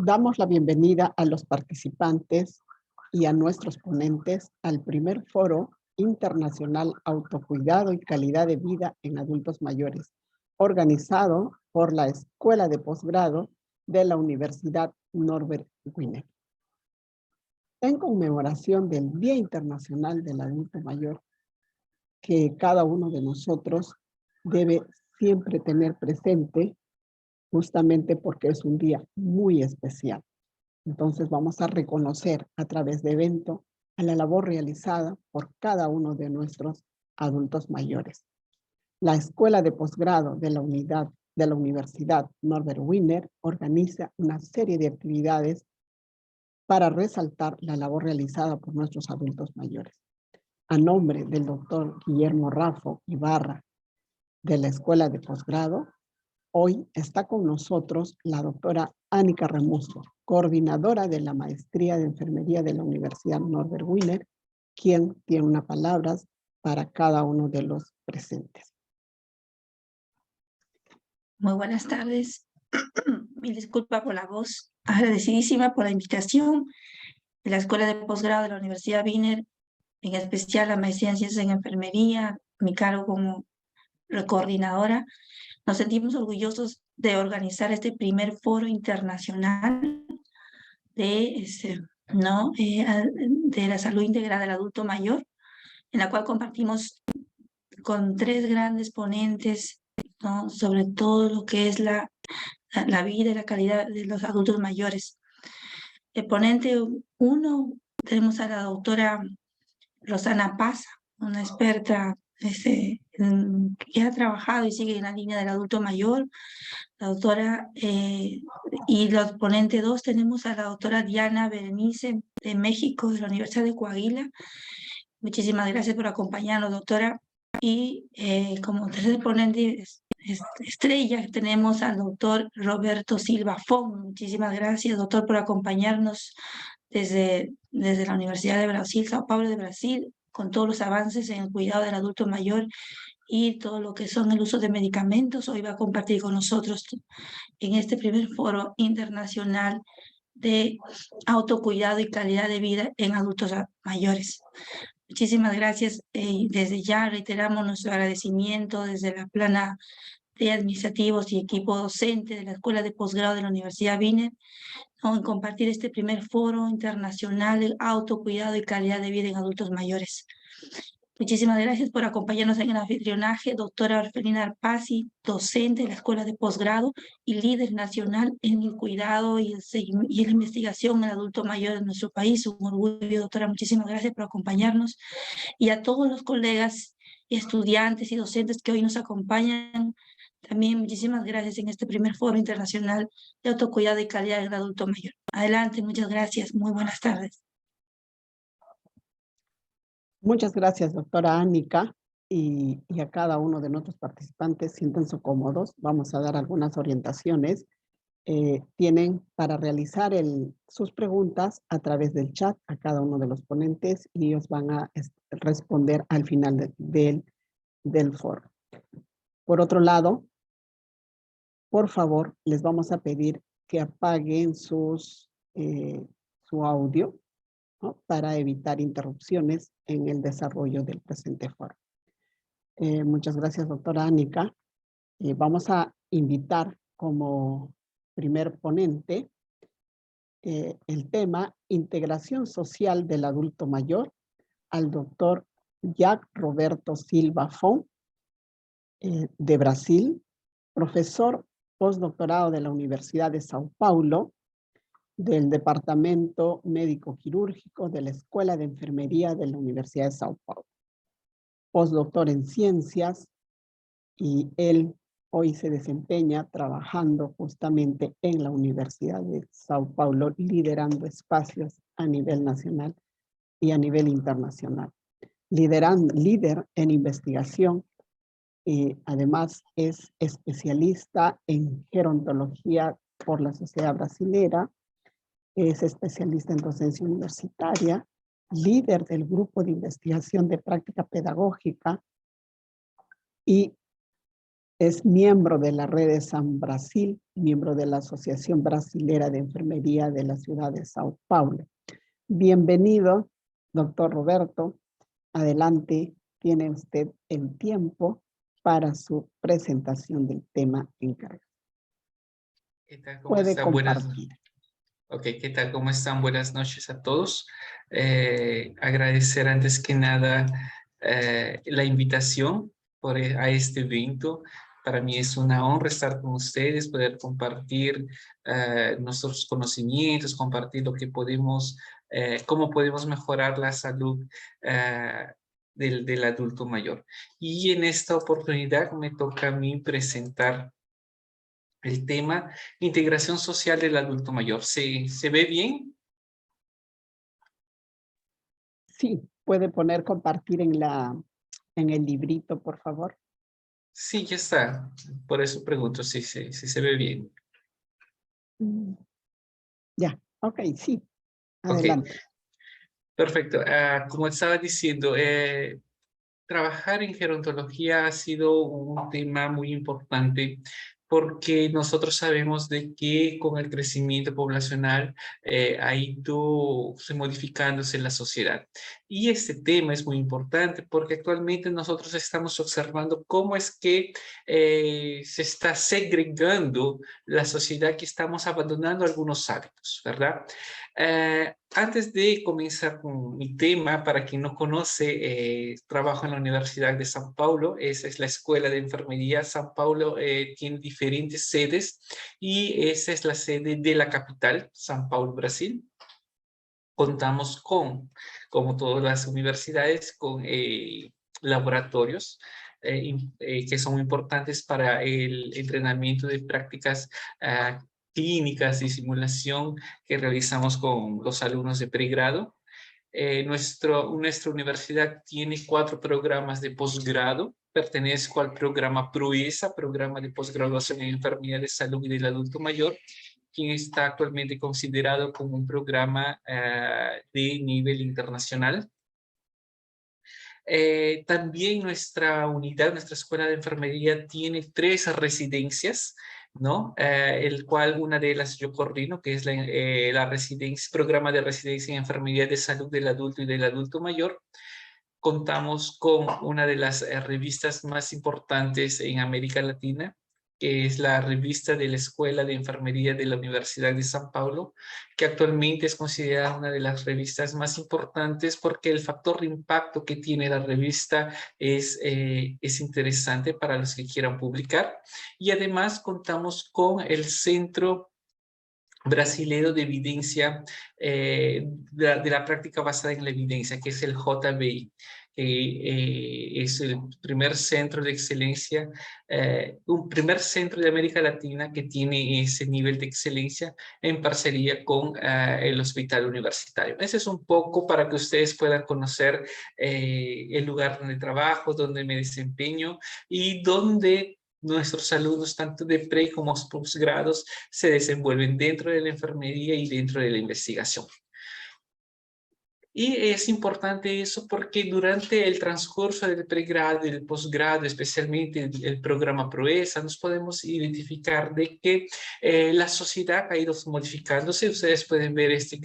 Damos la bienvenida a los participantes y a nuestros ponentes al primer Foro Internacional Autocuidado y Calidad de Vida en Adultos Mayores, organizado por la Escuela de Posgrado de la Universidad Norbert Wiener. En conmemoración del Día Internacional del Adulto Mayor, que cada uno de nosotros debe siempre tener presente, justamente porque es un día muy especial. Entonces vamos a reconocer a través de evento a la labor realizada por cada uno de nuestros adultos mayores. La Escuela de Posgrado de la Universidad Norbert Wiener organiza una serie de actividades para resaltar la labor realizada por nuestros adultos mayores. A nombre del doctor Guillermo Raffo Ibarra de la Escuela de Posgrado, hoy está con nosotros la doctora Ánica Remuso, coordinadora de la Maestría de Enfermería de la Universidad Norbert Wiener, quien tiene unas palabras para cada uno de los presentes. Muy buenas tardes. Mi disculpa por la voz. Agradecidísima por la invitación de la Escuela de Posgrado de la Universidad Wiener, en especial la Maestría en Ciencias en Enfermería, mi cargo como coordinadora. Nos sentimos orgullosos de organizar este primer foro internacional de la salud integral del adulto mayor, en la cual compartimos con 3 grandes ponentes, ¿no?, sobre todo lo que es la vida y la calidad de los adultos mayores. El ponente 1, tenemos a la doctora Rosana Paz, una experta que ha trabajado y sigue en la línea del adulto mayor. La doctora, y los ponentes 2 tenemos a la doctora Diana Berenice de México, de la Universidad de Coahuila. Muchísimas gracias por acompañarnos, doctora. Y como tercer ponente estrella tenemos al doctor Roberto Silva Fon. Muchísimas gracias, doctor, por acompañarnos desde la Universidad de Brasil, Sao Paulo de Brasil, con todos los avances en el cuidado del adulto mayor y todo lo que son el uso de medicamentos. Hoy va a compartir con nosotros en este primer foro internacional de autocuidado y calidad de vida en adultos mayores. Muchísimas gracias. Desde ya reiteramos nuestro agradecimiento desde la plana de administrativos y equipo docente de la Escuela de Posgrado de la Universidad Wiener, ¿no?, en compartir este primer foro internacional de autocuidado y calidad de vida en adultos mayores. Muchísimas gracias por acompañarnos en el anfitrionaje, doctora Orfelina Arpasi, docente de la Escuela de Posgrado y líder nacional en el cuidado y la investigación en el adulto mayor en nuestro país. Un orgullo, doctora. Muchísimas gracias por acompañarnos. Y a todos los colegas, estudiantes y docentes que hoy nos acompañan, también muchísimas gracias en este primer foro internacional de autocuidado y calidad del adulto mayor. Adelante, muchas gracias. Muy buenas tardes. Muchas gracias, doctora Ánica, y a cada uno de nuestros participantes. Siéntense cómodos. Vamos a dar algunas orientaciones. Tienen para realizar sus preguntas a través del chat a cada uno de los ponentes y ellos van a responder al final del foro. Por otro lado, por favor, les vamos a pedir que apaguen su audio, ¿no?, para evitar interrupciones en el desarrollo del presente foro. Muchas gracias, doctora Ánica. Vamos a invitar como primer ponente el tema Integración Social del Adulto Mayor al doctor Jack Roberto Silva Fon, de Brasil, profesor postdoctorado de la Universidad de Sao Paulo, del Departamento Médico Quirúrgico de la Escuela de Enfermería de la Universidad de Sao Paulo. Postdoctor en Ciencias, y él hoy se desempeña trabajando justamente en la Universidad de Sao Paulo, liderando espacios a nivel nacional y a nivel internacional. Líder en investigación, y además es especialista en gerontología por la Sociedad Brasilera, es especialista en docencia universitaria, líder del grupo de investigación de práctica pedagógica y Es miembro de la Red de San Brasil, miembro de la Asociación Brasilera de Enfermería de la ciudad de Sao Paulo. Bienvenido, doctor Roberto. Adelante, tiene usted el tiempo para su presentación del tema encargado. ¿Qué tal? ¿Cómo Puede están? compartir. Ok, ¿qué tal? ¿Cómo están? Buenas noches a todos. Agradecer antes que nada la invitación a este evento. Para mí es una honra estar con ustedes, poder compartir nuestros conocimientos, compartir lo que podemos, cómo podemos mejorar la salud del adulto mayor. Y en esta oportunidad me toca a mí presentar el tema integración social del adulto mayor. ¿Se ve bien? Sí, puede poner compartir en el librito, por favor. Sí, ya está. Por eso pregunto si se ve bien. Ya, ok, sí. Ok, Adelante. perfecto. Como estaba diciendo, trabajar en gerontología ha sido un tema muy importante porque nosotros sabemos de que con el crecimiento poblacional ha ido modificándose la sociedad. Y este tema es muy importante porque actualmente nosotros estamos observando cómo es que se está segregando la sociedad, que estamos abandonando algunos hábitos, ¿verdad? Antes de comenzar con mi tema, para quien no conoce, trabajo en la Universidad de São Paulo. Esa es la Escuela de Enfermería. São Paulo tiene diferentes sedes y esa es la sede de la capital, São Paulo, Brasil. Contamos con, como todas las universidades, con laboratorios que son importantes para el entrenamiento de prácticas clínicas y simulación que realizamos con los alumnos de pregrado. Nuestra universidad tiene 4 programas de posgrado. Pertenezco al programa PROESA, programa de posgraduación en enfermedad de salud y del adulto mayor, quien está actualmente considerado como un programa de nivel internacional. También nuestra unidad, nuestra escuela de enfermería tiene 3 residencias, ¿no? El cual una de ellas yo coordino, que es la residencia, programa de residencia en enfermería de salud del adulto y del adulto mayor. Contamos con una de las revistas más importantes en América Latina, que es la revista de la Escuela de Enfermería de la Universidad de São Paulo, que actualmente es considerada una de las revistas más importantes porque el factor de impacto que tiene la revista es interesante para los que quieran publicar. Y además contamos con el Centro Brasilero de Evidencia, de la práctica basada en la evidencia, que es el JBI, que es el primer centro de excelencia, un primer centro de América Latina que tiene ese nivel de excelencia en parcería con el hospital universitario. Ese es un poco para que ustedes puedan conocer el lugar donde trabajo, donde me desempeño y donde nuestros alumnos, tanto de pre como posgrados, se desenvuelven dentro de la enfermería y dentro de la investigación. Y es importante eso porque durante el transcurso del pregrado y del posgrado, especialmente el programa PROESA, nos podemos identificar de que la sociedad ha ido modificándose. Ustedes pueden ver este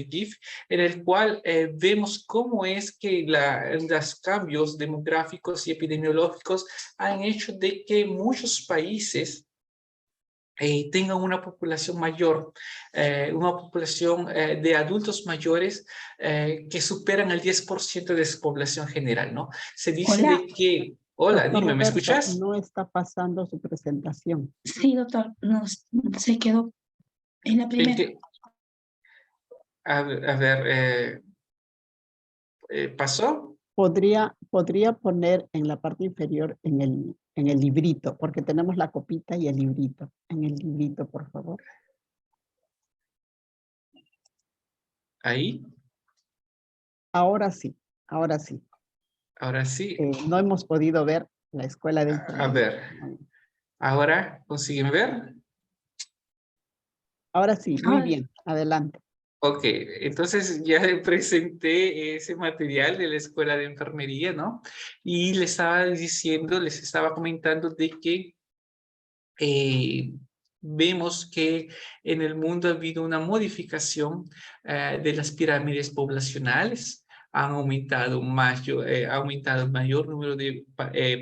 GIF, en el cual vemos cómo es que los cambios demográficos y epidemiológicos han hecho de que muchos países tengan una población mayor, una población de adultos mayores que superan el 10% de su población general, ¿no? Se dice Hola. de que... Hola, Doctor dime, ¿me Roberto, escuchas? no está pasando su presentación. Sí, doctor, se quedó en la En primera. que, a ver, ¿pasó? Podría poner en la parte inferior en el librito, porque tenemos la copita y el librito. En el librito, por favor. Ahí, Ahora sí, ahora sí. ahora sí. No hemos podido ver la escuela de A enfermería. ver, ahora, ¿consiguen ver? Ahora sí, muy Ahora, bien, adelante. Ok, entonces ya le presenté ese material de la Escuela de Enfermería, ¿no? Y les estaba comentando de que vemos que en el mundo ha habido una modificación de las pirámides poblacionales. Ha aumentado el mayor número de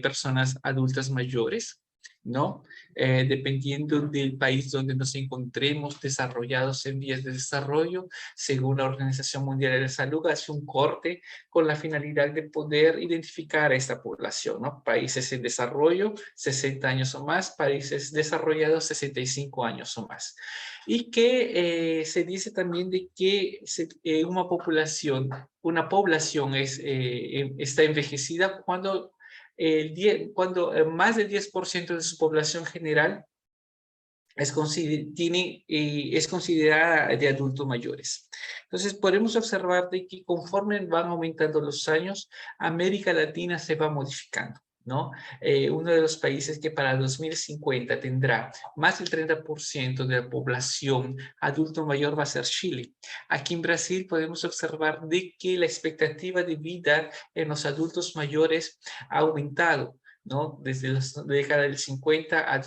personas adultas mayores, ¿no? Dependiendo del país donde nos encontremos, desarrollados en vías de desarrollo, según la Organización Mundial de la Salud, hace un corte con la finalidad de poder identificar a esta población, ¿no? Países en desarrollo, 60 años o más; países desarrollados, 65 años o más. Y que se dice también de que una población está envejecida cuando más del 10% de su población general es considerada de adultos mayores. Entonces, podemos observar de que conforme van aumentando los años, América Latina se va modificando, ¿no? Uno de los países que para 2050 tendrá más del 30% de la población adulto mayor va a ser Chile. Aquí en Brasil podemos observar de que la expectativa de vida en los adultos mayores ha aumentado, ¿no? Desde la década del 50 a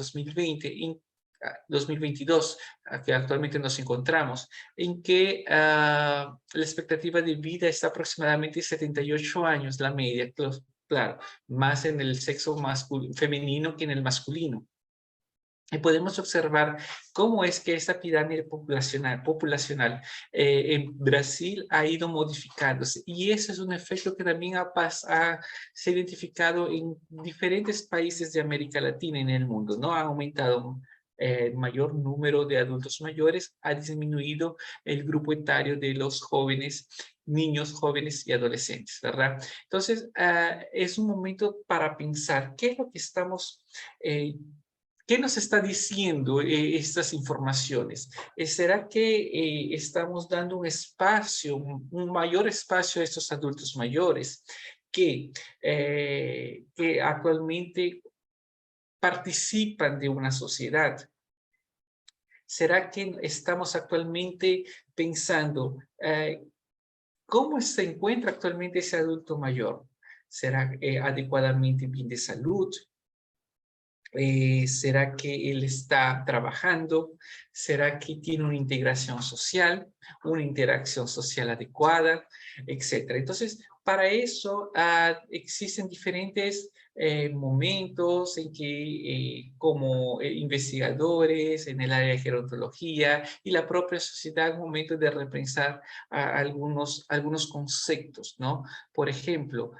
2022, que actualmente nos encontramos, en que la expectativa de vida está aproximadamente 78 años, la media, claro, más en el sexo femenino que en el masculino. Y podemos observar cómo es que esta pirámide poblacional en Brasil ha ido modificándose. Y ese es un efecto que también se ha identificado en diferentes países de América Latina y en el mundo, ¿no? Ha aumentado el mayor número de adultos mayores, ha disminuido el grupo etario de los jóvenes, niños, jóvenes y adolescentes, ¿verdad? Entonces, es un momento para pensar qué es lo que estamos... ¿Qué nos está diciendo estas informaciones? ¿Será que estamos dando un mayor espacio a estos adultos mayores que actualmente participan de una sociedad? ¿Será que estamos actualmente pensando cómo se encuentra actualmente ese adulto mayor? ¿Será adecuadamente bien de salud? ¿Será que él está trabajando? ¿Será que tiene una integración social, una interacción social adecuada, etcétera? Entonces, para eso existen diferentes momentos en que como investigadores en el área de gerontología y la propia sociedad, momentos de repensar algunos conceptos, ¿no? Por ejemplo,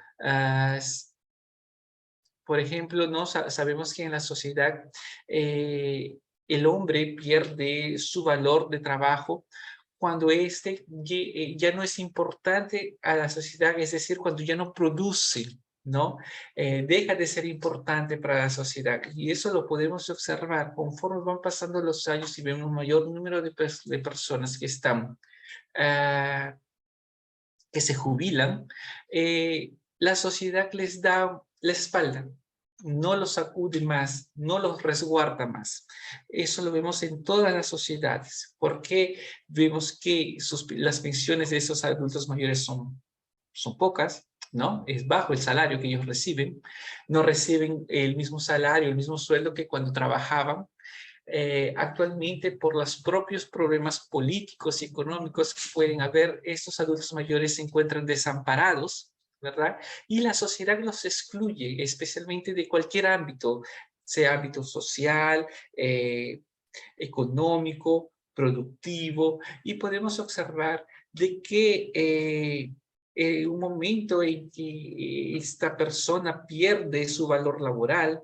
¿no? Sabemos que en la sociedad el hombre pierde su valor de trabajo cuando ya no es importante a la sociedad, es decir, cuando ya no produce, ¿no? Deja de ser importante para la sociedad. Y eso lo podemos observar conforme van pasando los años y vemos un mayor número de personas que están, que se jubilan. La sociedad les da la espalda, no los acude más, no los resguarda más. Eso lo vemos en todas las sociedades, porque vemos que las pensiones de esos adultos mayores son pocas, ¿no? Es bajo el salario que ellos reciben, no reciben el mismo salario, el mismo sueldo que cuando trabajaban. Actualmente, por los propios problemas políticos y económicos que pueden haber, estos adultos mayores se encuentran desamparados, ¿verdad? Y la sociedad los excluye, especialmente de cualquier ámbito, sea ámbito social, económico, productivo, y podemos observar de que un momento en que esta persona pierde su valor laboral,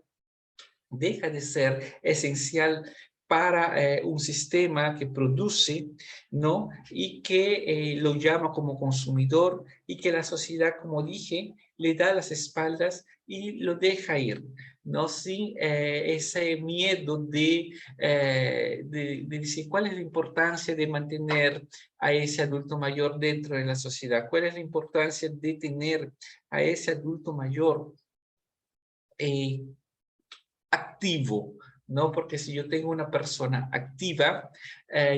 deja de ser esencial para un sistema que produce, ¿no? Y que lo llama como consumidor y que la sociedad, como dije, le da las espaldas y lo deja ir, ¿no? Sin ese miedo de decir cuál es la importancia de mantener a ese adulto mayor dentro de la sociedad, cuál es la importancia de tener a ese adulto mayor activo, ¿no? Porque si yo tengo una persona activa,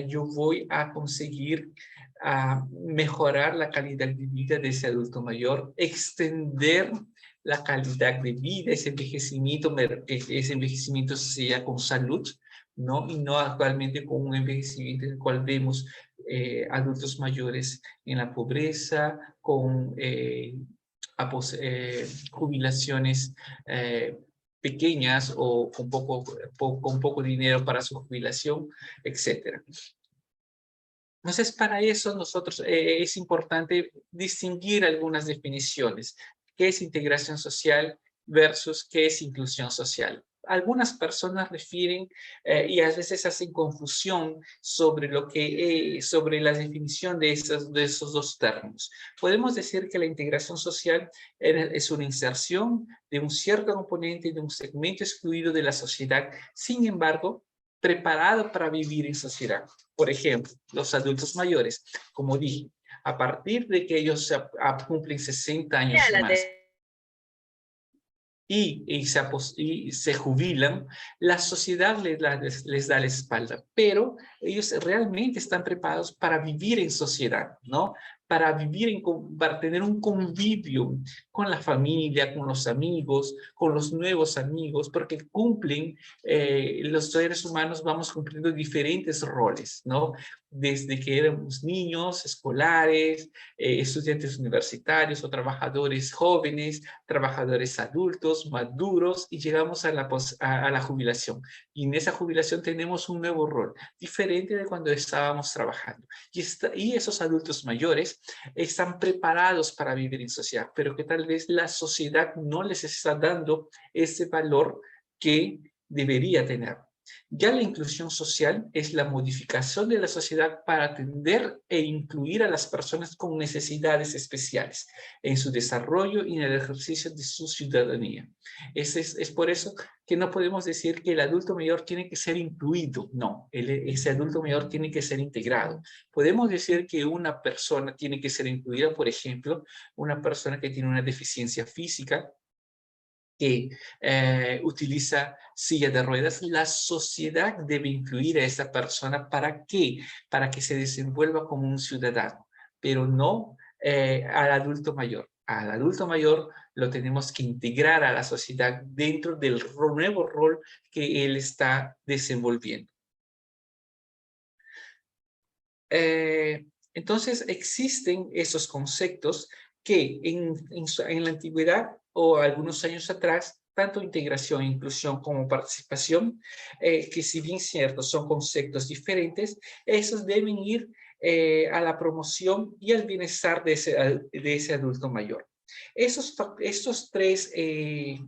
yo voy a conseguir mejorar la calidad de vida de ese adulto mayor, extender la calidad de vida, ese envejecimiento sea con salud, ¿no? Y no actualmente con un envejecimiento en el cual vemos adultos mayores en la pobreza, con jubilaciones pequeñas o con poco dinero para su jubilación, etc. Entonces, para eso nosotros es importante distinguir algunas definiciones. ¿Qué es integración social versus qué es inclusión social? Algunas personas refieren y a veces hacen confusión sobre sobre la definición de esos dos términos. Podemos decir que la integración social es una inserción de un cierto componente de un segmento excluido de la sociedad, sin embargo, preparado para vivir en sociedad. Por ejemplo, los adultos mayores, como dije, a partir de que ellos cumplen 60 años más y se jubilan, la sociedad les da la espalda, pero ellos realmente están preparados para vivir en sociedad, ¿no? Para tener un convivio con la familia, con los amigos, con los nuevos amigos, porque los seres humanos vamos cumpliendo diferentes roles, ¿no? Desde que éramos niños, escolares, estudiantes universitarios o trabajadores jóvenes, trabajadores adultos, maduros, y llegamos a la jubilación. Y en esa jubilación tenemos un nuevo rol, diferente de cuando estábamos trabajando. Y esos adultos mayores están preparados para vivir en sociedad, pero que tal vez la sociedad no les está dando ese valor que debería tener. Ya la inclusión social es la modificación de la sociedad para atender e incluir a las personas con necesidades especiales en su desarrollo y en el ejercicio de su ciudadanía. Es por eso que no podemos decir que el adulto mayor tiene que ser incluido. No, ese adulto mayor tiene que ser integrado. Podemos decir que una persona tiene que ser incluida, por ejemplo, una persona que tiene una deficiencia física, que utiliza silla de ruedas. La sociedad debe incluir a esa persona. ¿Para qué? Para que se desenvuelva como un ciudadano, pero no al adulto mayor. Al adulto mayor lo tenemos que integrar a la sociedad dentro del nuevo rol que él está desenvolviendo. Entonces existen esos conceptos que en la antigüedad o algunos años atrás, tanto integración, inclusión como participación, que si bien cierto son conceptos diferentes, esos deben ir a la promoción y al bienestar de ese adulto mayor. Estos tres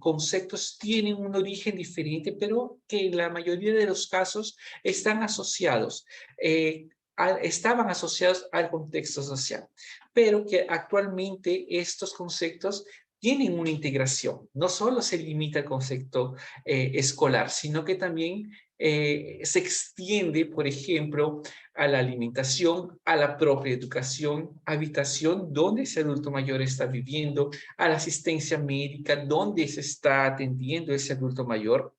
conceptos tienen un origen diferente, pero que en la mayoría de los casos están asociados. Estaban asociados al contexto social, pero que actualmente estos conceptos tienen una integración. No solo se limita al concepto escolar, sino que también se extiende, por ejemplo, a la alimentación, a la propia educación, habitación, donde ese adulto mayor está viviendo, a la asistencia médica, donde se está atendiendo ese adulto mayor,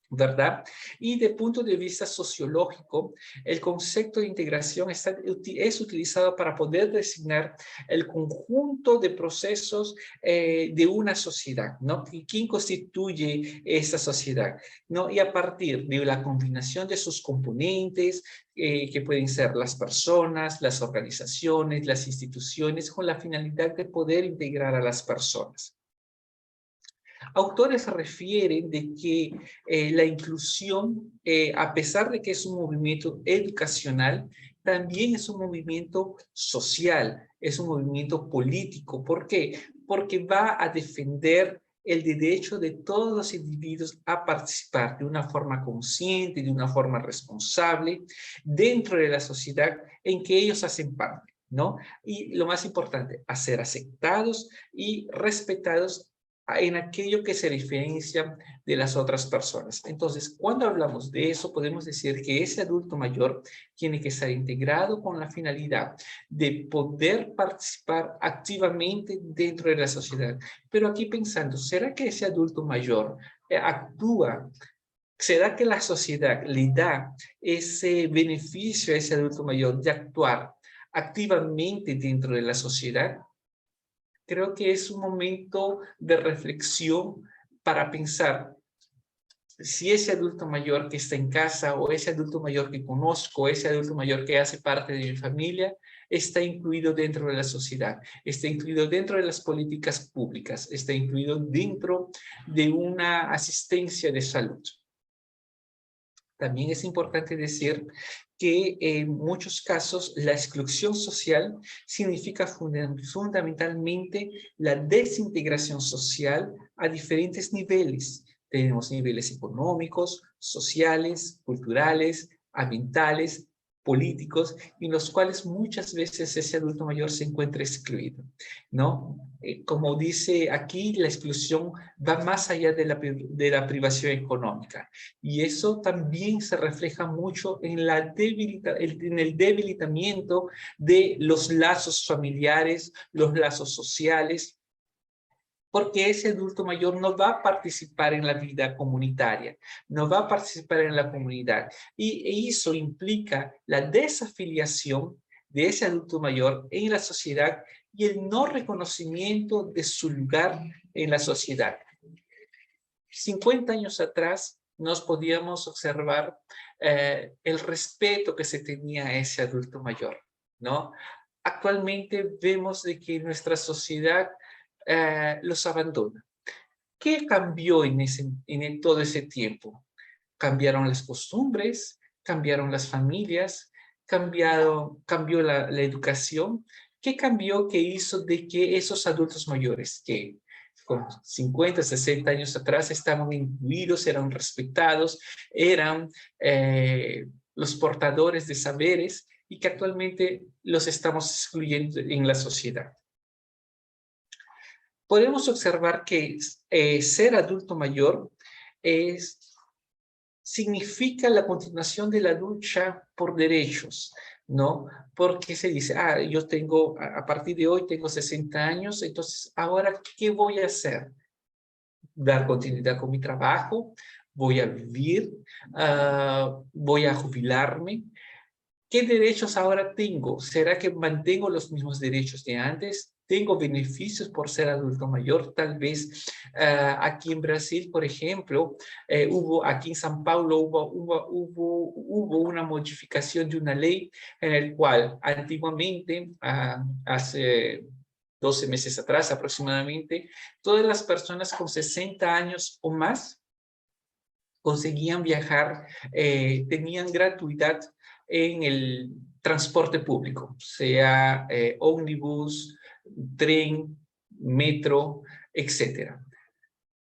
¿verdad? Y de punto de vista sociológico, el concepto de integración es utilizado para poder designar el conjunto de procesos de una sociedad, ¿no? ¿Y quién constituye esa sociedad? ¿No? Y a partir de la combinación de sus componentes, que pueden ser las personas, las organizaciones, las instituciones, con la finalidad de poder integrar a las personas. Autores refieren de que la inclusión, a pesar de que es un movimiento educacional, también es un movimiento social, es un movimiento político. ¿Por qué? Porque va a defender el derecho de todos los individuos a participar de una forma consciente, de una forma responsable, dentro de la sociedad en que ellos hacen parte, ¿no? Y lo más importante, a ser aceptados y respetados en aquello que se diferencia de las otras personas. Entonces, cuando hablamos de eso, podemos decir que ese adulto mayor tiene que estar integrado con la finalidad de poder participar activamente dentro de la sociedad. Pero aquí pensando, ¿será que ese adulto mayor actúa ¿Será que la sociedad le da ese beneficio a ese adulto mayor de actuar activamente dentro de la sociedad? Creo que es un momento de reflexión para pensar si ese adulto mayor que está en casa o ese adulto mayor que conozco, ese adulto mayor que hace parte de mi familia, está incluido dentro de la sociedad, está incluido dentro de las políticas públicas, está incluido dentro de una asistencia de salud. También es importante decir que en muchos casos la exclusión social significa fundamentalmente la desintegración social a diferentes niveles. Tenemos niveles económicos, sociales, culturales, ambientales, políticos, en los cuales muchas veces ese adulto mayor se encuentra excluido, ¿no? Como dice aquí, la exclusión va más allá de la privación económica. Y eso también se refleja mucho en, en el debilitamiento de los lazos familiares, los lazos sociales, porque ese adulto mayor no va a participar en la vida comunitaria, no va a participar en la comunidad. Y eso implica la desafiliación de ese adulto mayor en la sociedad y el no reconocimiento de su lugar en la sociedad. 50 años atrás nos podíamos observar el respeto que se tenía a ese adulto mayor, ¿no? Actualmente vemos de que nuestra sociedad los abandona. ¿Qué cambió en todo ese tiempo? Cambiaron las costumbres, cambiaron las familias, cambió la educación. ¿Qué cambió que hizo de que esos adultos mayores que con 50, 60 años atrás estaban incluidos, eran respetados, eran los portadores de saberes y que actualmente los estamos excluyendo en la sociedad? Podemos observar que ser adulto mayor significa la continuación de la lucha por derechos, ¿no? Porque se dice, yo tengo, a partir de hoy tengo 60 años, entonces ahora, ¿qué voy a hacer? Dar continuidad con mi trabajo, voy a vivir, voy a jubilarme. ¿Qué derechos ahora tengo? ¿Será que mantengo los mismos derechos de antes? ¿Tengo beneficios por ser adulto mayor? Tal vez aquí en Brasil, por ejemplo, aquí en São Paulo hubo una modificación de una ley en la cual antiguamente, hace 12 meses atrás aproximadamente, todas las personas con 60 años o más conseguían viajar, tenían gratuidad en el transporte público, sea ómnibus, tren, metro, etc.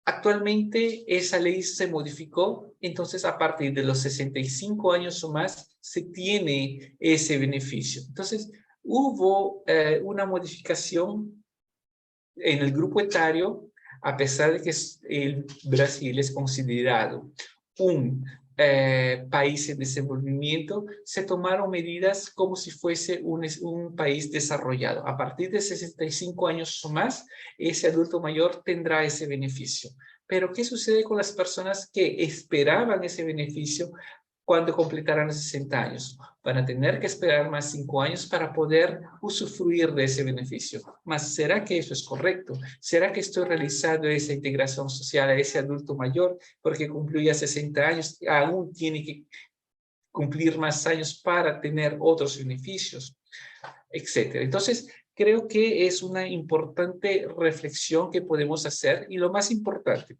Actualmente esa ley se modificó, entonces a partir de los 65 años o más se tiene ese beneficio. Entonces hubo una modificación en el grupo etario, a pesar de que el Brasil es considerado un país en desenvolvimiento, se tomaron medidas como si fuese un país desarrollado. A partir de 65 años o más, ese adulto mayor tendrá ese beneficio. Pero, ¿qué sucede con las personas que esperaban ese beneficio cuando completaran los 60 años? Van a tener que esperar más 5 años para poder usufruir de ese beneficio. Mas, ¿será que eso es correcto? ¿Será que estoy realizando esa integración social a ese adulto mayor porque cumplió ya 60 años? Aún tiene que cumplir más años para tener otros beneficios, etcétera. Entonces, creo que es una importante reflexión que podemos hacer y lo más importante,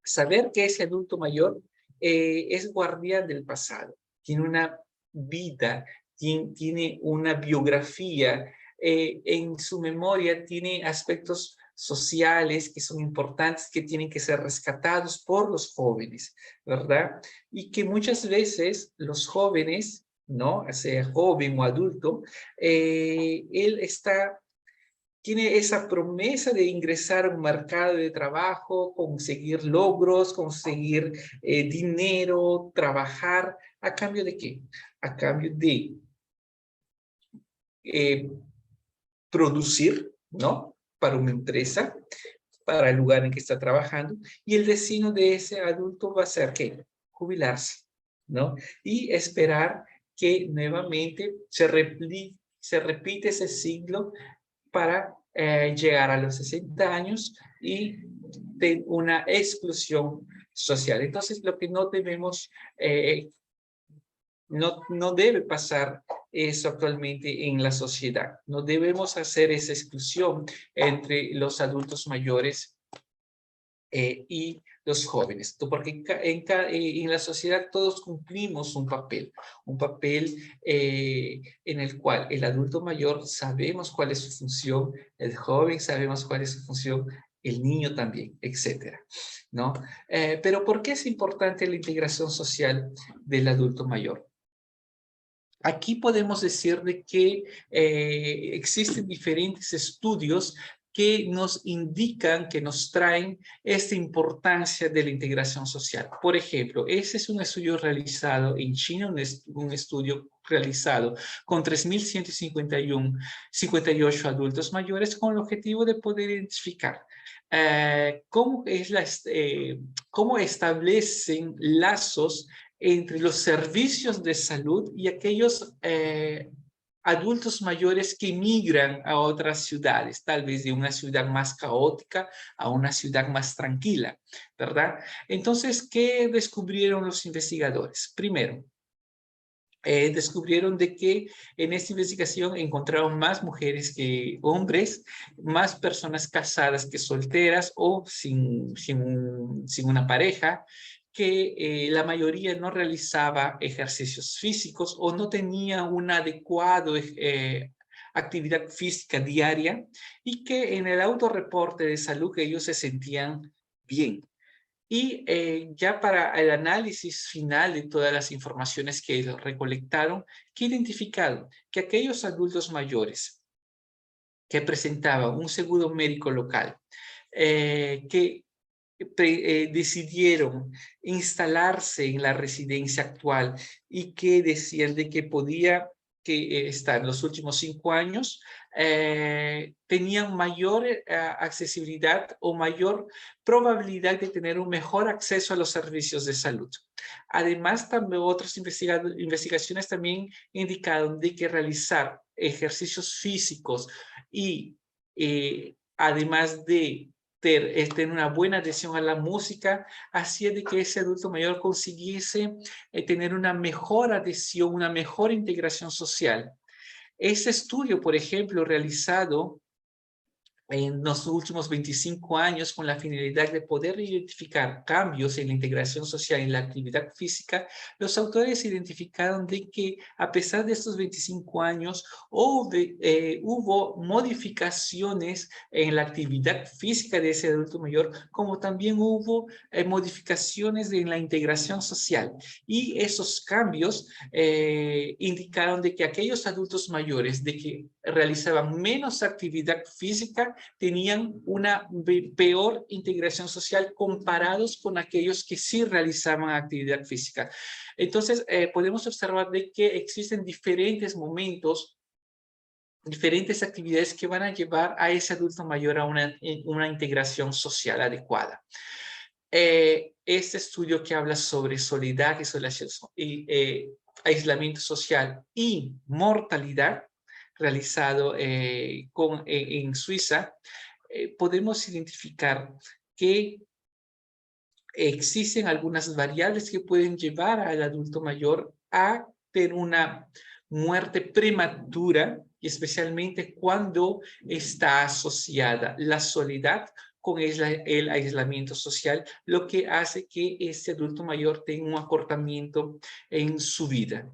saber que ese adulto mayor es guardián del pasado, tiene una vida, tiene una biografía, en su memoria tiene aspectos sociales que son importantes, que tienen que ser rescatados por los jóvenes, ¿verdad? Y que muchas veces los jóvenes, ¿no? Sea joven o adulto, él tiene esa promesa de ingresar a un mercado de trabajo, conseguir logros, conseguir dinero, trabajar. ¿A cambio de qué? A cambio de producir, ¿no? Para una empresa, para el lugar en que está trabajando, y el destino de ese adulto va a ser ¿qué? Jubilarse, ¿no? Y esperar que nuevamente se repite ese ciclo para llegar a los 60 años y de una exclusión social. Entonces, lo que no debemos, no debe pasar eso actualmente en la sociedad. No debemos hacer esa exclusión entre los adultos mayores y los jóvenes, porque en la sociedad todos cumplimos un papel en el cual el adulto mayor sabemos cuál es su función, el joven sabemos cuál es su función, el niño también, etcétera, ¿no? Pero ¿por qué es importante la integración social del adulto mayor? Aquí podemos decir de que existen diferentes estudios que nos indican, que nos traen esta importancia de la integración social. Por ejemplo, ese es un estudio realizado en China, un estudio realizado con 3.158 adultos mayores con el objetivo de poder identificar cómo establecen lazos entre los servicios de salud y aquellos adultos mayores que migran a otras ciudades, tal vez de una ciudad más caótica a una ciudad más tranquila, ¿verdad? Entonces, ¿qué descubrieron los investigadores? Primero, descubrieron de que en esta investigación encontraron más mujeres que hombres, más personas casadas que solteras o sin una pareja, que la mayoría no realizaba ejercicios físicos o no tenía una adecuada actividad física diaria y que en el autorreporte de salud ellos se sentían bien. Y ya para el análisis final de todas las informaciones que recolectaron, que identificaron que aquellos adultos mayores que presentaban un seguro médico local, que decidieron instalarse en la residencia actual y que decían de que podía estar en los últimos 5 años, tenían mayor accesibilidad o mayor probabilidad de tener un mejor acceso a los servicios de salud. Además, también otras investigaciones también indicaron de que realizar ejercicios físicos y además de tener una buena adhesión a la música, hacía de que ese adulto mayor consiguiese tener una mejor adhesión, una mejor integración social. Ese estudio, por ejemplo, realizado en los últimos 25 años con la finalidad de poder identificar cambios en la integración social y en la actividad física, los autores identificaron de que a pesar de estos 25 años hubo modificaciones en la actividad física de ese adulto mayor, como también hubo modificaciones en la integración social. Y esos cambios indicaron de que aquellos adultos mayores de que realizaban menos actividad física tenían una peor integración social comparados con aquellos que sí realizaban actividad física. Entonces, podemos observar de que existen diferentes momentos, diferentes actividades que van a llevar a ese adulto mayor a una integración social adecuada. Este estudio que habla sobre soledad y aislamiento social y mortalidad, realizado en Suiza, podemos identificar que existen algunas variables que pueden llevar al adulto mayor a tener una muerte prematura, y especialmente cuando está asociada la soledad con el aislamiento social, lo que hace que este adulto mayor tenga un acortamiento en su vida.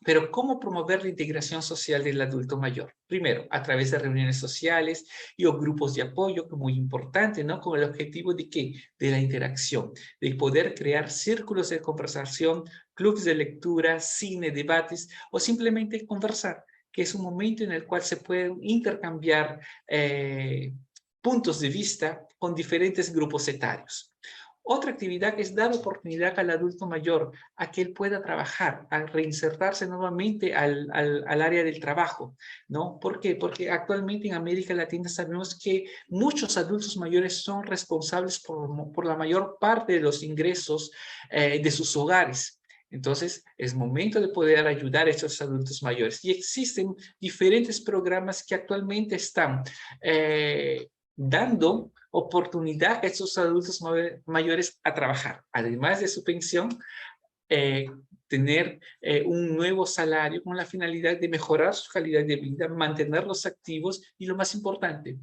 Pero ¿cómo promover la integración social del adulto mayor? Primero, a través de reuniones sociales y o grupos de apoyo, que es muy importante, ¿no? Con el objetivo de ¿qué? De la interacción, de poder crear círculos de conversación, clubes de lectura, cine, debates o simplemente conversar, que es un momento en el cual se pueden intercambiar puntos de vista con diferentes grupos etarios. Otra actividad es dar oportunidad al adulto mayor a que él pueda trabajar, a reinsertarse nuevamente al área del trabajo, ¿no? ¿Por qué? Porque actualmente en América Latina sabemos que muchos adultos mayores son responsables por la mayor parte de los ingresos de sus hogares. Entonces, es momento de poder ayudar a estos adultos mayores. Y existen diferentes programas que actualmente están dando oportunidad a esos adultos mayores a trabajar. Además de su pensión, tener un nuevo salario con la finalidad de mejorar su calidad de vida, mantenerlos activos y, lo más importante,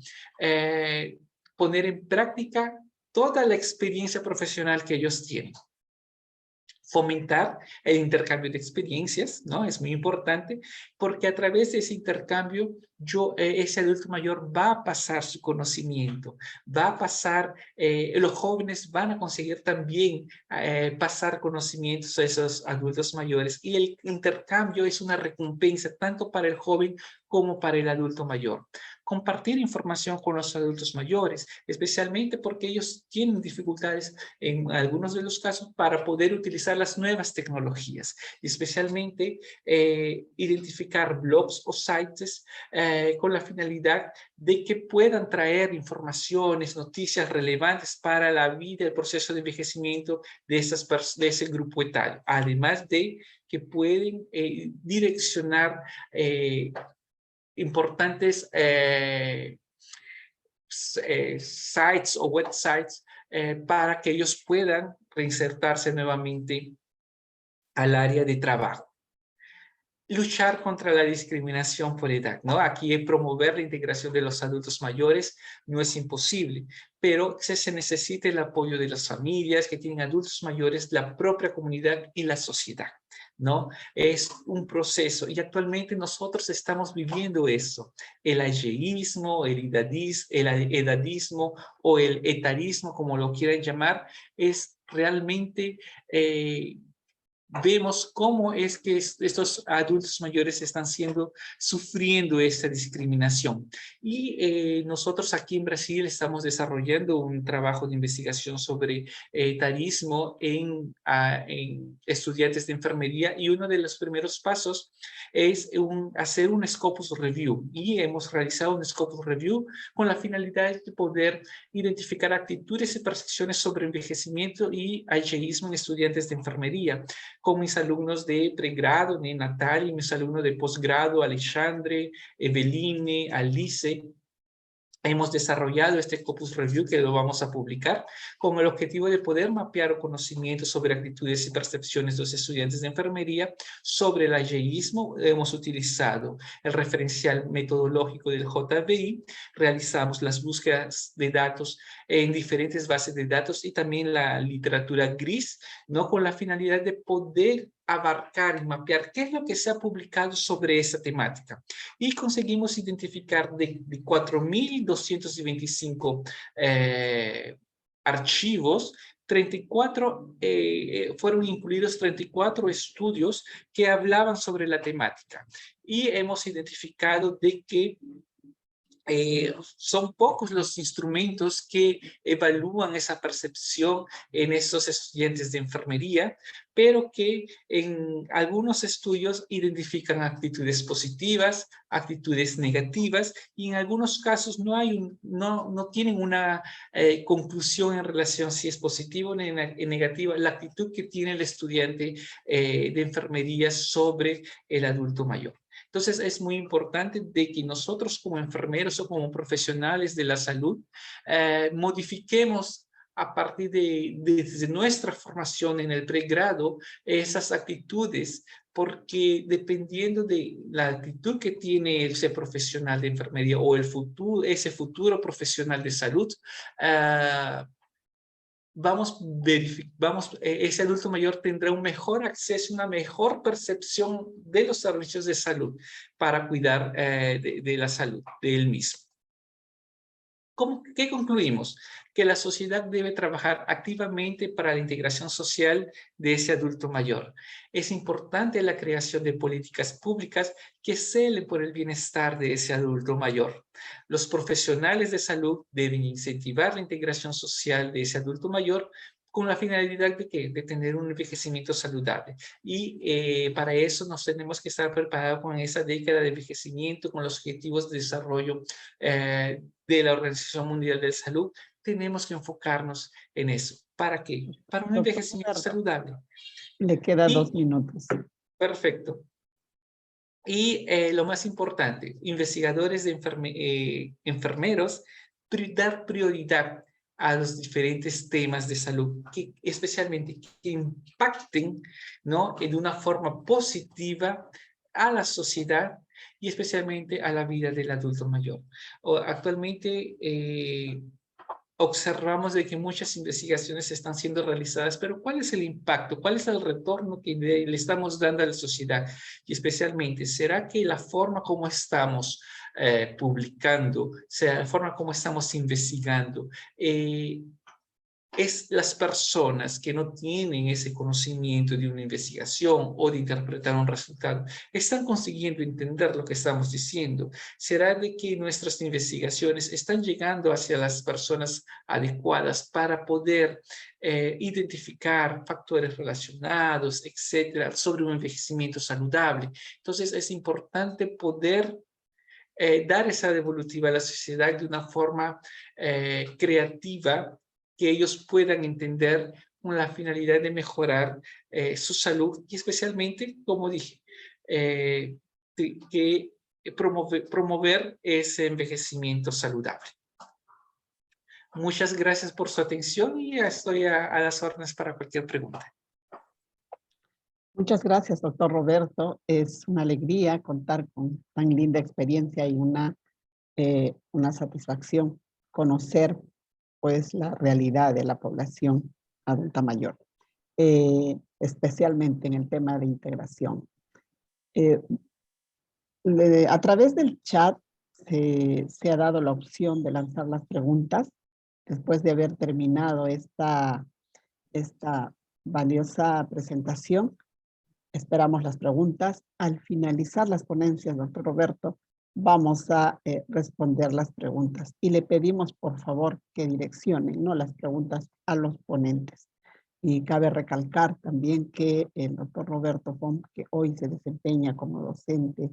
poner en práctica toda la experiencia profesional que ellos tienen. Fomentar el intercambio de experiencias, ¿no? Es muy importante porque a través de ese intercambio ese adulto mayor va a pasar su conocimiento, va a pasar, los jóvenes van a conseguir también pasar conocimientos a esos adultos mayores y el intercambio es una recompensa tanto para el joven como para el adulto mayor. Compartir información con los adultos mayores, especialmente porque ellos tienen dificultades en algunos de los casos para poder utilizar las nuevas tecnologías, especialmente identificar blogs o sites con la finalidad de que puedan traer informaciones, noticias relevantes para la vida, el proceso de envejecimiento de ese grupo etario, además de que pueden direccionar importantes sites o websites para que ellos puedan reinsertarse nuevamente al área de trabajo. Luchar contra la discriminación por edad, ¿no? Aquí promover la integración de los adultos mayores no es imposible, pero se necesita el apoyo de las familias que tienen adultos mayores, la propia comunidad y la sociedad, ¿no? Es un proceso y actualmente nosotros estamos viviendo eso. El ageísmo, el edadismo o el etarismo, como lo quieran llamar, es realmente... vemos cómo es que estos adultos mayores están sufriendo esta discriminación. Y nosotros aquí en Brasil estamos desarrollando un trabajo de investigación sobre etarismo en estudiantes de enfermería y uno de los primeros pasos es hacer un Scopus Review. Y hemos realizado un Scopus Review con la finalidad de poder identificar actitudes y percepciones sobre envejecimiento y ageísmo en estudiantes de enfermería, con mis alumnos de pregrado, Natalia, y mis alumnos de posgrado, Alexandre, Eveline, Alice. Hemos desarrollado este Scopus Review que lo vamos a publicar con el objetivo de poder mapear conocimientos sobre actitudes y percepciones de los estudiantes de enfermería sobre el ageísmo. Hemos utilizado el referencial metodológico del JVI, realizamos las búsquedas de datos en diferentes bases de datos y también la literatura gris, ¿no? Con la finalidad de poder abarcar y mapear qué es lo que se ha publicado sobre esa temática. Y conseguimos identificar de 4.225 archivos, 34, fueron incluidos 34 estudios que hablaban sobre la temática. Y hemos identificado de que son pocos los instrumentos que evalúan esa percepción en esos estudiantes de enfermería, pero que en algunos estudios identifican actitudes positivas, actitudes negativas, y en algunos casos no tienen una conclusión en relación si es positivo o negativa la actitud que tiene el estudiante de enfermería sobre el adulto mayor. Entonces, es muy importante de que nosotros como enfermeros o como profesionales de la salud modifiquemos a partir de nuestra formación en el pregrado esas actitudes, porque dependiendo de la actitud que tiene ese profesional de enfermería o ese futuro profesional de salud, ese adulto mayor tendrá un mejor acceso, una mejor percepción de los servicios de salud para cuidar de la salud de él mismo. ¿Qué concluimos? Que la sociedad debe trabajar activamente para la integración social de ese adulto mayor. Es importante la creación de políticas públicas que celen por el bienestar de ese adulto mayor. Los profesionales de salud deben incentivar la integración social de ese adulto mayor con la finalidad de, ¿qué? De tener un envejecimiento saludable. Y para eso nos tenemos que estar preparados con esa década de envejecimiento, con los objetivos de desarrollo de la Organización Mundial de la Salud. Tenemos que enfocarnos en eso. ¿Para qué? Para un Doctor envejecimiento Roberto, saludable. le queda Y, 2 minutos. perfecto. Y lo más importante, investigadores de enfermeros, dar prioridad a los diferentes temas de salud, que especialmente que impacten, ¿no? De una forma positiva a la sociedad y especialmente a la vida del adulto mayor. Actualmente observamos de que muchas investigaciones están siendo realizadas, pero ¿cuál es el impacto? ¿Cuál es el retorno que le estamos dando a la sociedad? Y especialmente, ¿será que la forma como estamos publicando, la forma como estamos investigando, es las personas que no tienen ese conocimiento de una investigación o de interpretar un resultado, están consiguiendo entender lo que estamos diciendo? ¿Será de que nuestras investigaciones están llegando hacia las personas adecuadas para poder identificar factores relacionados, etcétera, sobre un envejecimiento saludable? Entonces es importante poder dar esa devolutiva a la sociedad de una forma creativa, que ellos puedan entender con la finalidad de mejorar su salud y especialmente, como dije, que promover ese envejecimiento saludable. Muchas gracias por su atención y estoy a las órdenes para cualquier pregunta. Muchas gracias, doctor Roberto. Es una alegría contar con tan linda experiencia y una satisfacción conocer pues la realidad de la población adulta mayor, especialmente en el tema de integración. A través del chat se ha dado la opción de lanzar las preguntas después de haber terminado esta valiosa presentación. Esperamos las preguntas. Al finalizar las ponencias, doctor Roberto, vamos a responder las preguntas y le pedimos por favor que direccionen, ¿no?, las preguntas a los ponentes. Y cabe recalcar también que el doctor Roberto Font, que hoy se desempeña como docente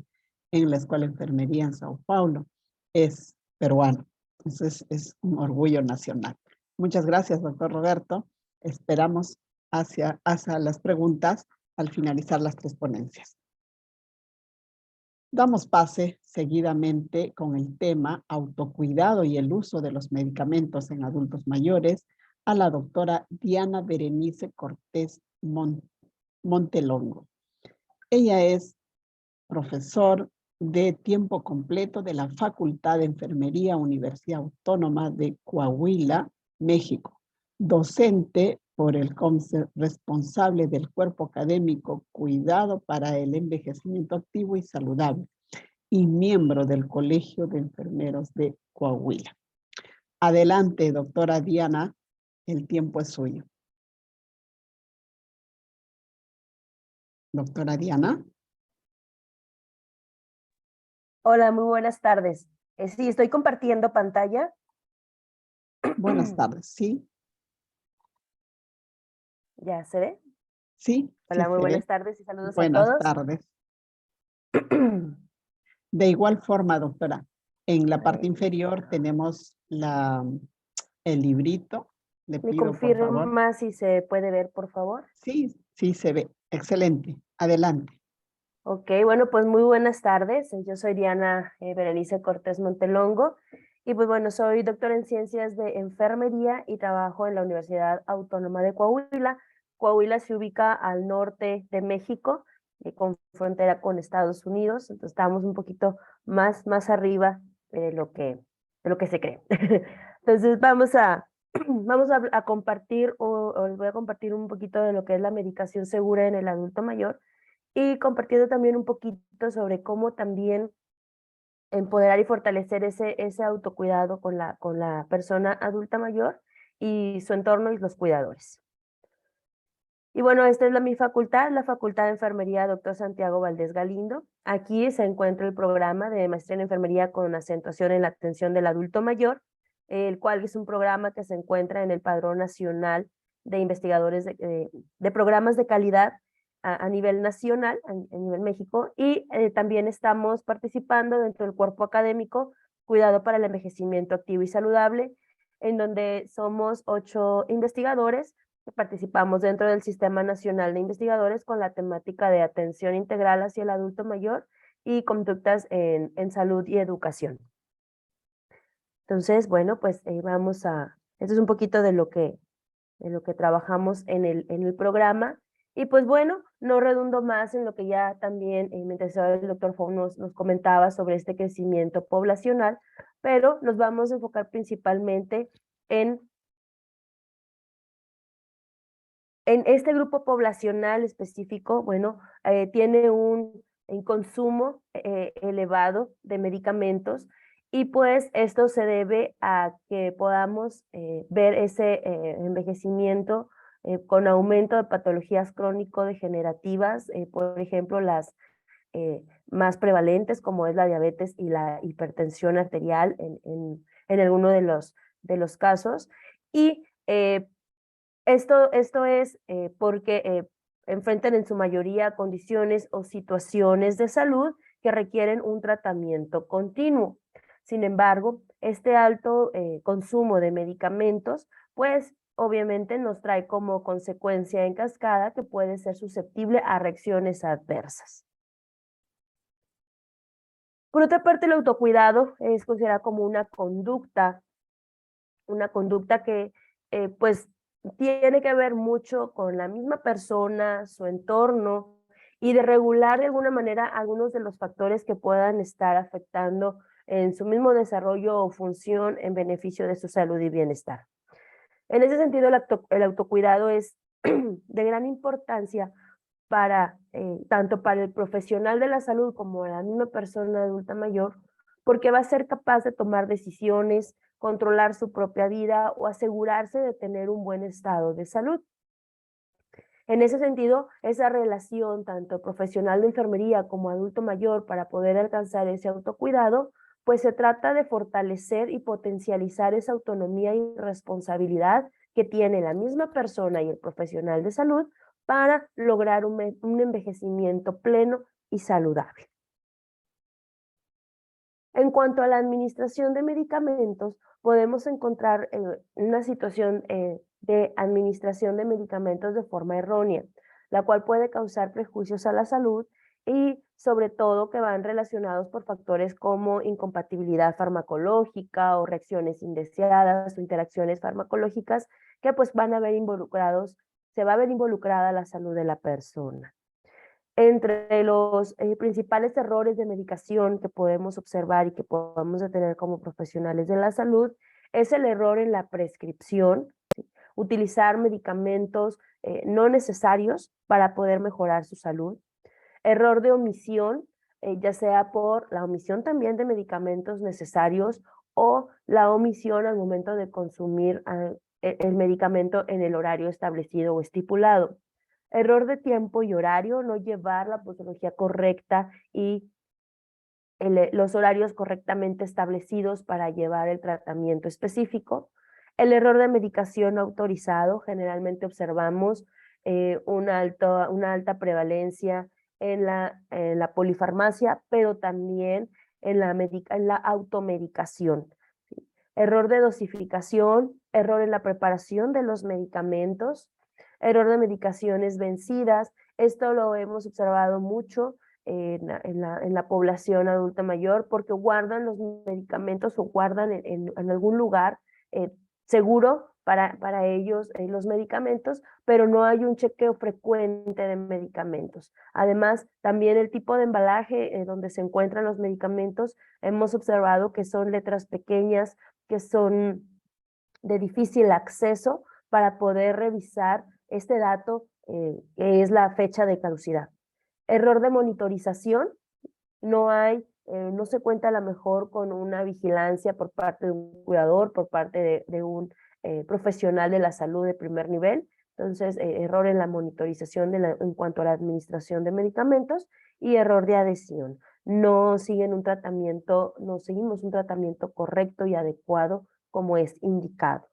en la Escuela de Enfermería en Sao Paulo, es peruano. Entonces es un orgullo nacional. Muchas gracias, doctor Roberto. Esperamos hacia las preguntas al finalizar las 3 ponencias. Damos pase seguidamente con el tema autocuidado y el uso de los medicamentos en adultos mayores a la doctora Diana Berenice Cortés Montelongo. Ella es profesor de tiempo completo de la Facultad de Enfermería Universidad Autónoma de Coahuila, México, docente por el CONCE, responsable del cuerpo académico Cuidado para el Envejecimiento Activo y Saludable y miembro del Colegio de Enfermeros de Coahuila. Adelante, doctora Diana, el tiempo es suyo. Doctora Diana. Hola, muy buenas tardes. Sí, estoy compartiendo pantalla. Buenas tardes, ¿sí? ¿Ya se ve? Sí. Hola, sí muy se buenas ve. tardes y saludos a Buenas todos. tardes. De igual forma, doctora, en la parte inferior tenemos el librito. Le ¿Me pido, por favor. confirma si se puede ver, por favor? Sí, sí se ve. Excelente. Adelante. Ok, bueno, pues muy buenas tardes. Yo soy Diana Berenice Cortés Montelongo y pues bueno, soy doctora en Ciencias de Enfermería y trabajo en la Universidad Autónoma de Coahuila. Coahuila se ubica al norte de México, con frontera con Estados Unidos, entonces estamos un poquito más arriba de lo que se cree. Entonces vamos a compartir o les voy a compartir un poquito de lo que es la medicación segura en el adulto mayor y compartiendo también un poquito sobre cómo también empoderar y fortalecer ese autocuidado con la persona adulta mayor y su entorno y los cuidadores. Y bueno, esta es mi facultad, la Facultad de Enfermería Dr. Santiago Valdés Galindo. Aquí se encuentra el programa de Maestría en Enfermería con acentuación en la atención del adulto mayor, el cual es un programa que se encuentra en el Padrón Nacional de investigadores de programas de calidad a nivel nacional, a nivel México, y también estamos participando dentro del cuerpo académico Cuidado para el Envejecimiento Activo y Saludable, en donde somos 8 investigadores que participamos dentro del Sistema Nacional de Investigadores con la temática de atención integral hacia el adulto mayor y conductas en salud y educación. Entonces, bueno, pues esto es un poquito de lo que trabajamos en el programa. Y pues bueno, no redundo más en lo que ya también mientras el doctor Fong nos comentaba sobre este crecimiento poblacional, pero nos vamos a enfocar principalmente en este grupo poblacional específico. Bueno, tiene un consumo elevado de medicamentos, y pues esto se debe a que podamos ver ese envejecimiento con aumento de patologías crónico-degenerativas, por ejemplo, las más prevalentes, como es la diabetes y la hipertensión arterial en alguno de los casos. Y esto es porque enfrentan en su mayoría condiciones o situaciones de salud que requieren un tratamiento continuo. Sin embargo, este alto consumo de medicamentos, pues obviamente nos trae como consecuencia en cascada que puede ser susceptible a reacciones adversas. Por otra parte, el autocuidado es considerado como una conducta que pues tiene que ver mucho con la misma persona, su entorno, y de regular de alguna manera algunos de los factores que puedan estar afectando en su mismo desarrollo o función en beneficio de su salud y bienestar. En ese sentido, el autocuidado es de gran importancia para tanto para el profesional de la salud como la misma persona adulta mayor, porque va a ser capaz de tomar decisiones, controlar su propia vida o asegurarse de tener un buen estado de salud. En ese sentido, esa relación tanto profesional de enfermería como adulto mayor para poder alcanzar ese autocuidado, pues se trata de fortalecer y potencializar esa autonomía y responsabilidad que tiene la misma persona y el profesional de salud para lograr un envejecimiento pleno y saludable. En cuanto a la administración de medicamentos, podemos encontrar una situación de administración de medicamentos de forma errónea, la cual puede causar prejuicios a la salud y sobre todo que van relacionados por factores como incompatibilidad farmacológica o reacciones indeseadas o interacciones farmacológicas que pues se va a ver involucrada la salud de la persona. Entre los principales errores de medicación que podemos observar y que podemos tener como profesionales de la salud es el error en la prescripción, ¿sí? Utilizar medicamentos no necesarios para poder mejorar su salud. Error de omisión, ya sea por la omisión también de medicamentos necesarios o la omisión al momento de consumir el medicamento en el horario establecido o estipulado. Error de tiempo y horario, no llevar la posología correcta y los horarios correctamente establecidos para llevar el tratamiento específico. El error de medicación autorizado, generalmente observamos una alta prevalencia en la polifarmacia, pero también en la automedicación. ¿Sí? Error de dosificación, error en la preparación de los medicamentos, error de medicaciones vencidas. Esto lo hemos observado mucho en la población adulta mayor porque guardan los medicamentos o guardan en algún lugar seguro para ellos los medicamentos, pero no hay un chequeo frecuente de medicamentos. Además, también el tipo de embalaje donde se encuentran los medicamentos, hemos observado que son letras pequeñas, que son de difícil acceso para poder revisar este dato que es la fecha de caducidad. Error de monitorización, no se cuenta a lo mejor con una vigilancia por parte de un cuidador, por parte de un profesional de la salud de primer nivel. Entonces, error en la monitorización en cuanto a la administración de medicamentos y error de adhesión. No seguimos un tratamiento correcto y adecuado como es indicado.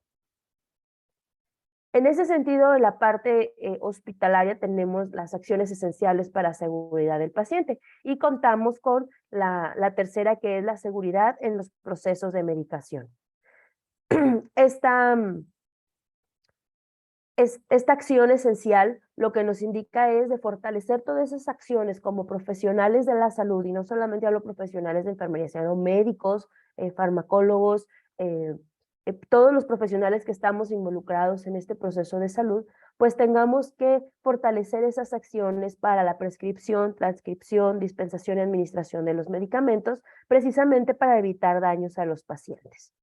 En ese sentido, en la parte hospitalaria tenemos las acciones esenciales para seguridad del paciente y contamos con la tercera, que es la seguridad en los procesos de medicación. Esta acción esencial lo que nos indica es de fortalecer todas esas acciones como profesionales de la salud, y no solamente hablo profesionales de enfermería, sino médicos, farmacólogos, todos los profesionales que estamos involucrados en este proceso de salud, pues tengamos que fortalecer esas acciones para la prescripción, transcripción, dispensación y administración de los medicamentos, precisamente para evitar daños a los pacientes.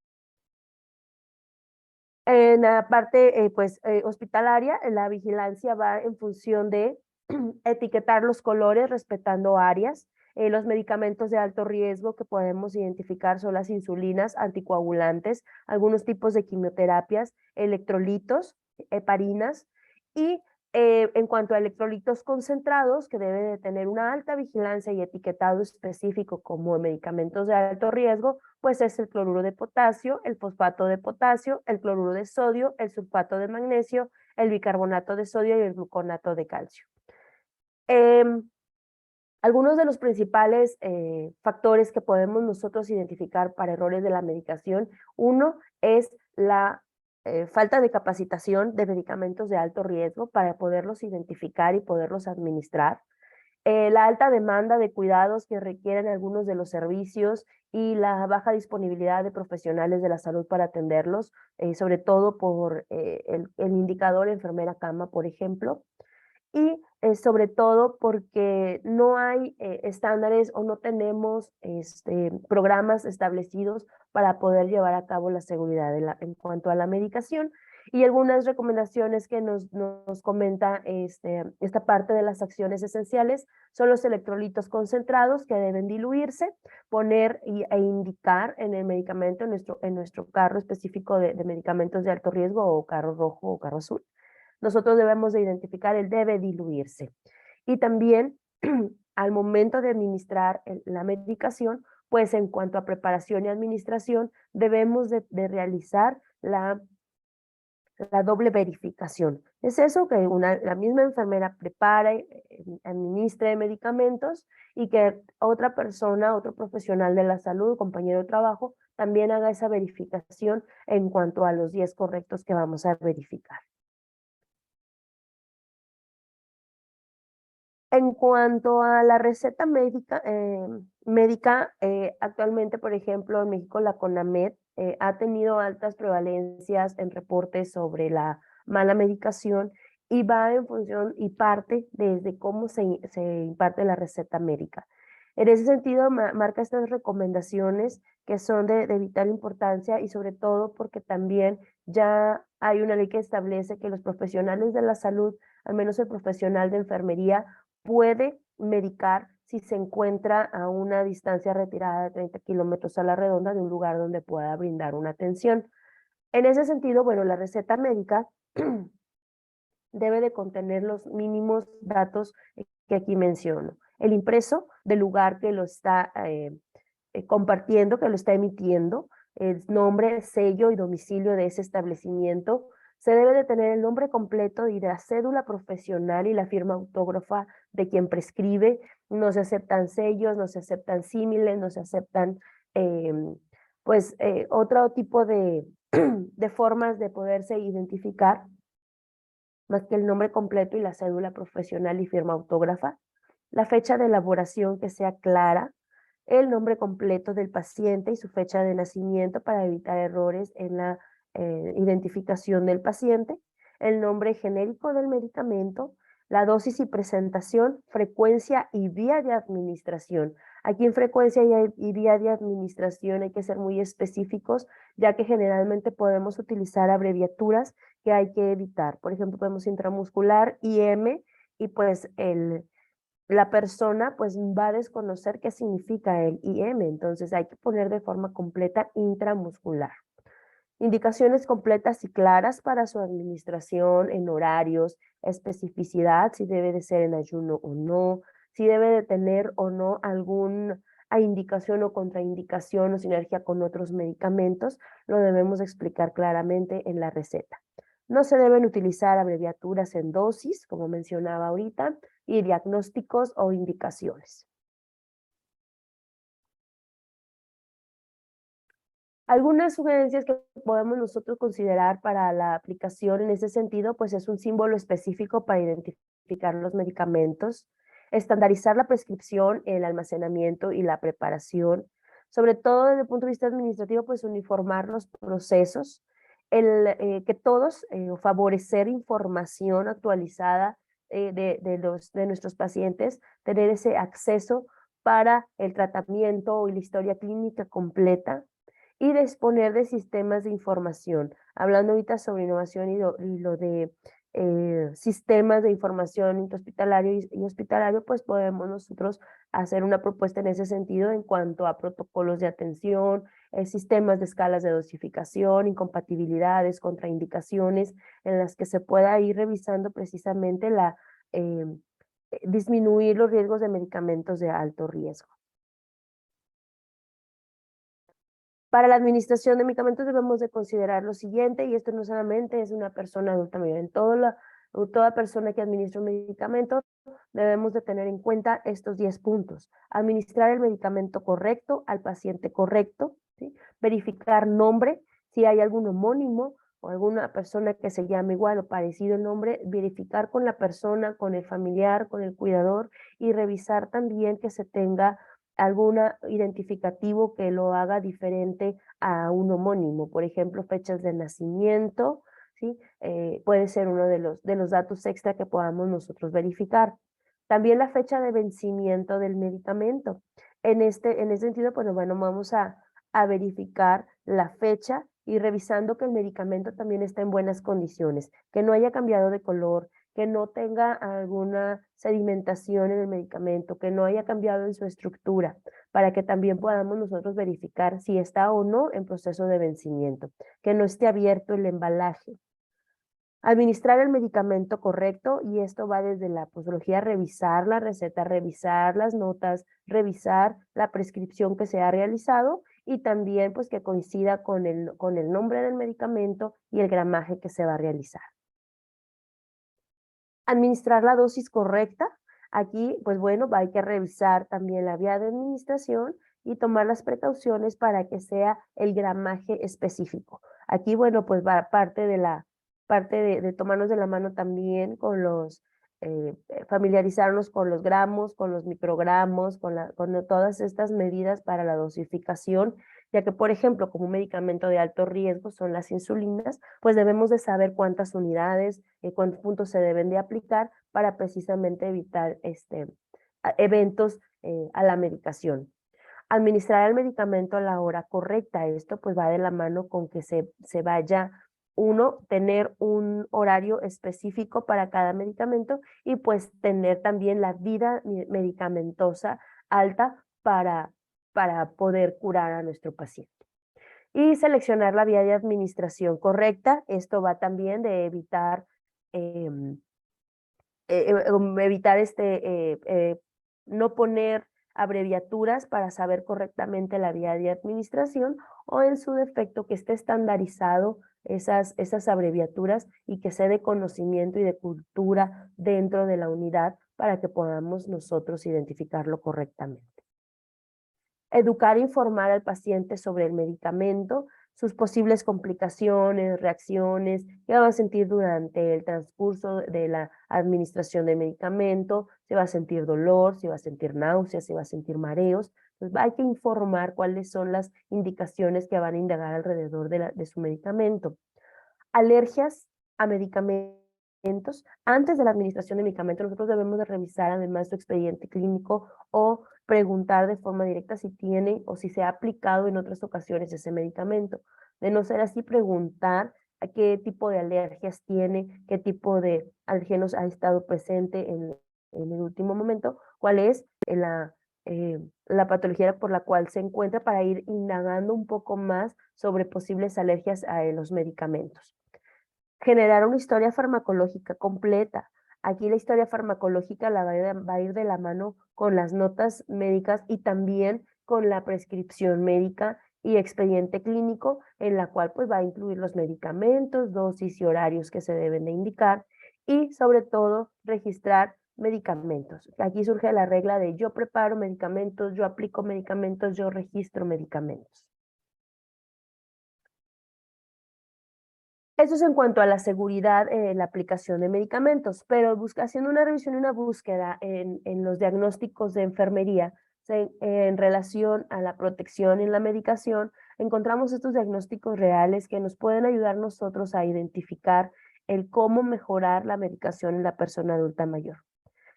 En la parte hospitalaria, la vigilancia va en función de etiquetar los colores respetando áreas. Los medicamentos de alto riesgo que podemos identificar son las insulinas, anticoagulantes, algunos tipos de quimioterapias, electrolitos, heparinas, y en cuanto a electrolitos concentrados, que debe de tener una alta vigilancia y etiquetado específico como medicamentos de alto riesgo, pues es el cloruro de potasio, el fosfato de potasio, el cloruro de sodio, el sulfato de magnesio, el bicarbonato de sodio y el gluconato de calcio. Algunos de los principales factores que podemos nosotros identificar para errores de la medicación, uno es la falta de capacitación de medicamentos de alto riesgo para poderlos identificar y poderlos administrar. La alta demanda de cuidados que requieren algunos de los servicios y la baja disponibilidad de profesionales de la salud para atenderlos, sobre todo por el indicador enfermera cama, por ejemplo. Y sobre todo porque no hay estándares o no tenemos programas establecidos para poder llevar a cabo la seguridad en cuanto a la medicación. Y algunas recomendaciones que nos comenta esta parte de las acciones esenciales son los electrolitos concentrados que deben diluirse, poner e indicar en el medicamento, en nuestro carro específico de medicamentos de alto riesgo o carro rojo o carro azul. Nosotros debemos de identificar el debe diluirse. Y también al momento de administrar la medicación, pues en cuanto a preparación y administración, debemos de realizar la doble verificación. Es eso, que la misma enfermera prepare, administre medicamentos y que otra persona, otro profesional de la salud, compañero de trabajo, también haga esa verificación en cuanto a los 10 correctos que vamos a verificar. En cuanto a la receta médica, actualmente, por ejemplo, en México la CONAMED ha tenido altas prevalencias en reportes sobre la mala medicación y va en función y parte desde cómo se imparte la receta médica. En ese sentido, marca estas recomendaciones que son de vital importancia, y sobre todo porque también ya hay una ley que establece que los profesionales de la salud, al menos el profesional de enfermería, puede medicar si se encuentra a una distancia retirada de 30 kilómetros a la redonda de un lugar donde pueda brindar una atención. En ese sentido, bueno, la receta médica debe de contener los mínimos datos que aquí menciono. El impreso del lugar que lo está compartiendo, que lo está emitiendo, el nombre, sello y domicilio de ese establecimiento. Se debe de tener el nombre completo y de la cédula profesional y la firma autógrafa de quien prescribe. No se aceptan sellos, no se aceptan símiles, no se aceptan otro tipo de formas de poderse identificar, más que el nombre completo y la cédula profesional y firma autógrafa. La fecha de elaboración que sea clara, el nombre completo del paciente y su fecha de nacimiento para evitar errores en la identificación del paciente, el nombre genérico del medicamento, la dosis y presentación, frecuencia y vía de administración. Aquí en frecuencia y vía de administración hay que ser muy específicos, ya que generalmente podemos utilizar abreviaturas que hay que evitar. Por ejemplo, podemos intramuscular, IM, y pues la persona pues va a desconocer qué significa el IM, entonces hay que poner de forma completa intramuscular. Indicaciones completas y claras para su administración en horarios, especificidad, si debe de ser en ayuno o no, si debe de tener o no alguna indicación o contraindicación o sinergia con otros medicamentos, lo debemos explicar claramente en la receta. No se deben utilizar abreviaturas en dosis, como mencionaba ahorita, y diagnósticos o indicaciones. Algunas sugerencias que podemos nosotros considerar para la aplicación en ese sentido, pues es un símbolo específico para identificar los medicamentos, estandarizar la prescripción, el almacenamiento y la preparación, sobre todo desde el punto de vista administrativo, pues uniformar los procesos, que todos, favorecer información actualizada de nuestros pacientes, tener ese acceso para el tratamiento y la historia clínica completa, y disponer de sistemas de información. Hablando ahorita sobre innovación y lo de sistemas de información intrahospitalario y hospitalario, pues podemos nosotros hacer una propuesta en ese sentido en cuanto a protocolos de atención, sistemas de escalas de dosificación, incompatibilidades, contraindicaciones, en las que se pueda ir revisando precisamente disminuir los riesgos de medicamentos de alto riesgo. Para la administración de medicamentos debemos de considerar lo siguiente, y esto no solamente es una persona adulta mayor, en toda persona que administra un medicamento debemos de tener en cuenta estos 10 puntos. Administrar el medicamento correcto al paciente correcto, ¿sí? Verificar nombre, si hay algún homónimo o alguna persona que se llame igual o parecido el nombre, verificar con la persona, con el familiar, con el cuidador, y revisar también que se tenga algún identificativo que lo haga diferente a un homónimo, por ejemplo, fechas de nacimiento, ¿sí? Puede ser uno de los datos extra que podamos nosotros verificar. También la fecha de vencimiento del medicamento. En ese sentido, pues bueno, vamos a verificar la fecha y revisando que el medicamento también está en buenas condiciones, que no haya cambiado de color, que no tenga alguna sedimentación en el medicamento, que no haya cambiado en su estructura, para que también podamos nosotros verificar si está o no en proceso de vencimiento, que no esté abierto el embalaje. Administrar el medicamento correcto, y esto va desde la posología, revisar la receta, revisar las notas, revisar la prescripción que se ha realizado y también pues que coincida con el nombre del medicamento y el gramaje que se va a realizar. Administrar la dosis correcta. Aquí, pues bueno, hay que revisar también la vía de administración y tomar las precauciones para que sea el gramaje específico. Aquí, bueno, pues va parte de tomarnos de la mano también con familiarizarnos con los gramos, con los microgramos, con todas estas medidas para la dosificación, ya que, por ejemplo, como un medicamento de alto riesgo son las insulinas, pues debemos de saber cuántas unidades, cuántos puntos se deben de aplicar para precisamente evitar eventos a la medicación. Administrar el medicamento a la hora correcta, esto pues va de la mano con que se vaya tener un horario específico para cada medicamento y pues tener también la vida medicamentosa alta para poder curar a nuestro paciente. Y seleccionar la vía de administración correcta, esto va también de evitar no poner abreviaturas para saber correctamente la vía de administración, o en su defecto que esté estandarizado esas abreviaturas y que sea de conocimiento y de cultura dentro de la unidad para que podamos nosotros identificarlo correctamente. Educar e informar al paciente sobre el medicamento, sus posibles complicaciones, reacciones, que va a sentir durante el transcurso de la administración del medicamento, si va a sentir dolor, si va a sentir náuseas, si va a sentir mareos. Entonces hay que informar cuáles son las indicaciones que van a indagar alrededor de su medicamento. Alergias a medicamentos. Antes de la administración de medicamentos, nosotros debemos de revisar además su expediente clínico o preguntar de forma directa si tiene o si se ha aplicado en otras ocasiones ese medicamento. De no ser así, preguntar a qué tipo de alergias tiene, qué tipo de alérgenos ha estado presente en el último momento, cuál es la patología por la cual se encuentra, para ir indagando un poco más sobre posibles alergias a los medicamentos. Generar una historia farmacológica completa. Aquí la historia farmacológica va a ir de la mano con las notas médicas y también con la prescripción médica y expediente clínico, en la cual pues va a incluir los medicamentos, dosis y horarios que se deben de indicar, y sobre todo registrar medicamentos. Aquí surge la regla de yo preparo medicamentos, yo aplico medicamentos, yo registro medicamentos. Eso es en cuanto a la seguridad en la aplicación de medicamentos, pero haciendo una revisión y una búsqueda en los diagnósticos de enfermería en relación a la protección en la medicación, encontramos estos diagnósticos reales que nos pueden ayudar nosotros a identificar el cómo mejorar la medicación en la persona adulta mayor.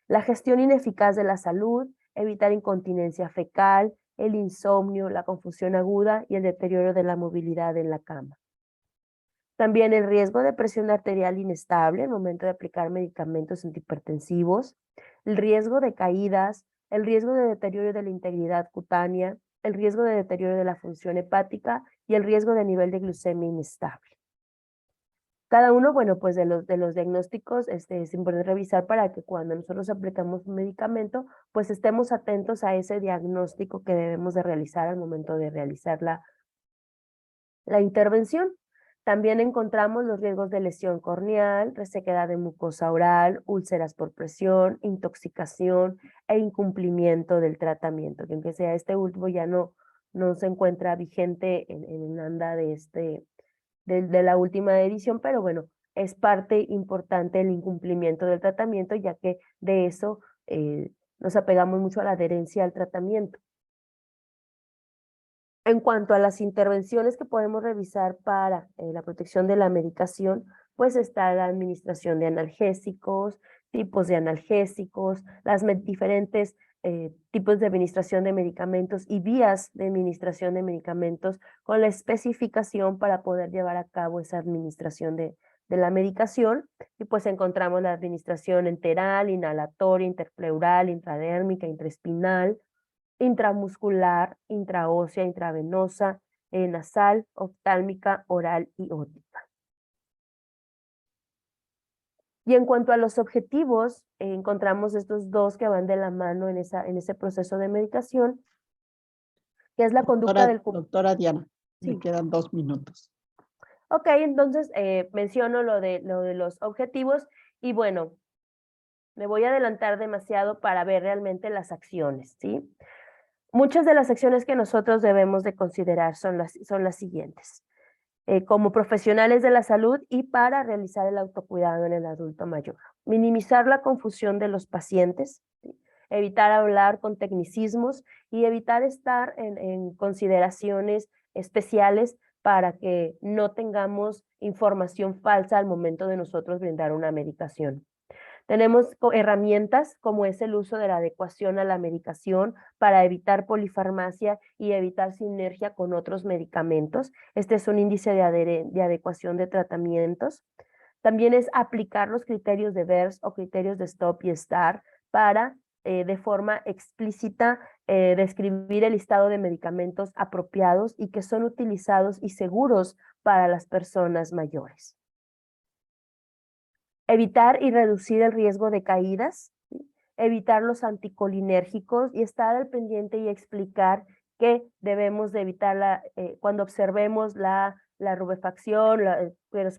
La gestión ineficaz de la salud, evitar incontinencia fecal, el insomnio, la confusión aguda y el deterioro de la movilidad en la cama. También el riesgo de presión arterial inestable al momento de aplicar medicamentos antihipertensivos, el riesgo de caídas, el riesgo de deterioro de la integridad cutánea, el riesgo de deterioro de la función hepática y el riesgo de nivel de glucemia inestable. Cada uno, bueno, pues de los diagnósticos es importante revisar para que cuando nosotros aplicamos un medicamento, pues estemos atentos a ese diagnóstico que debemos de realizar al momento de realizar la intervención. También encontramos los riesgos de lesión corneal, resequedad de mucosa oral, úlceras por presión, intoxicación e incumplimiento del tratamiento, que aunque sea este último ya no se encuentra vigente en ANDA de la última edición, pero bueno, es parte importante el incumplimiento del tratamiento, ya que de eso nos apegamos mucho a la adherencia al tratamiento. En cuanto a las intervenciones que podemos revisar para la protección de la medicación, pues está la administración de analgésicos, tipos de analgésicos, las diferentes tipos de administración de medicamentos y vías de administración de medicamentos con la especificación para poder llevar a cabo esa administración de la medicación. Y pues encontramos la administración enteral, inhalatoria, interpleural, intradérmica, intraespinal, intramuscular, intraósea, intravenosa, nasal, oftálmica, oral y óptica. Y en cuanto a los objetivos, encontramos estos dos que van de la mano en ese proceso de medicación, que es la conducta del... Doctora Diana, Sí. me quedan 2 minutos. Ok, entonces menciono lo de los objetivos y bueno, me voy a adelantar demasiado para ver realmente las acciones, ¿sí? Muchas de las acciones que nosotros debemos de considerar son las siguientes. Como profesionales de la salud y para realizar el autocuidado en el adulto mayor. Minimizar la confusión de los pacientes, ¿sí? Evitar hablar con tecnicismos y evitar estar en consideraciones especiales para que no tengamos información falsa al momento de nosotros brindar una medicación. Tenemos herramientas como es el uso de la adecuación a la medicación para evitar polifarmacia y evitar sinergia con otros medicamentos. Este es un índice de adecuación de tratamientos. También es aplicar los criterios de VERS o criterios de STOP y STAR para de forma explícita describir el listado de medicamentos apropiados y que son utilizados y seguros para las personas mayores. Evitar y reducir el riesgo de caídas, ¿sí? Evitar los anticolinérgicos y estar al pendiente y explicar que debemos de evitar cuando observemos la rubefacción, que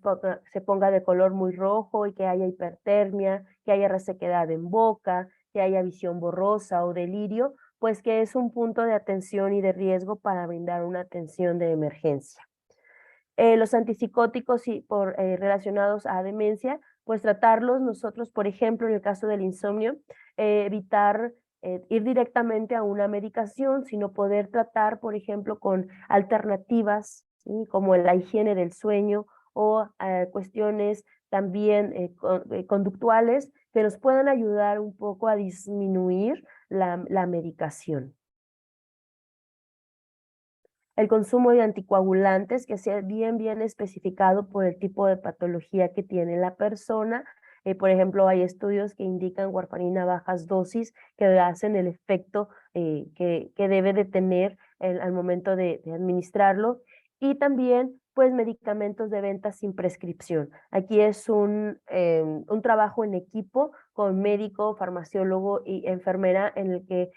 se ponga de color muy rojo y que haya hipertermia, que haya resequedad en boca, que haya visión borrosa o delirio, pues que es un punto de atención y de riesgo para brindar una atención de emergencia. Los antipsicóticos relacionados a demencia, pues tratarlos nosotros, por ejemplo, en el caso del insomnio, evitar ir directamente a una medicación, sino poder tratar, por ejemplo, con alternativas, ¿sí? Como la higiene del sueño o cuestiones también conductuales que nos puedan ayudar un poco a disminuir la medicación. El consumo de anticoagulantes que sea bien especificado por el tipo de patología que tiene la persona. Por ejemplo, hay estudios que indican warfarina a bajas dosis que hacen el efecto que debe de tener al momento de administrarlo. Y también, pues, medicamentos de venta sin prescripción. Aquí es un trabajo en equipo con médico, farmaciólogo y enfermera en el que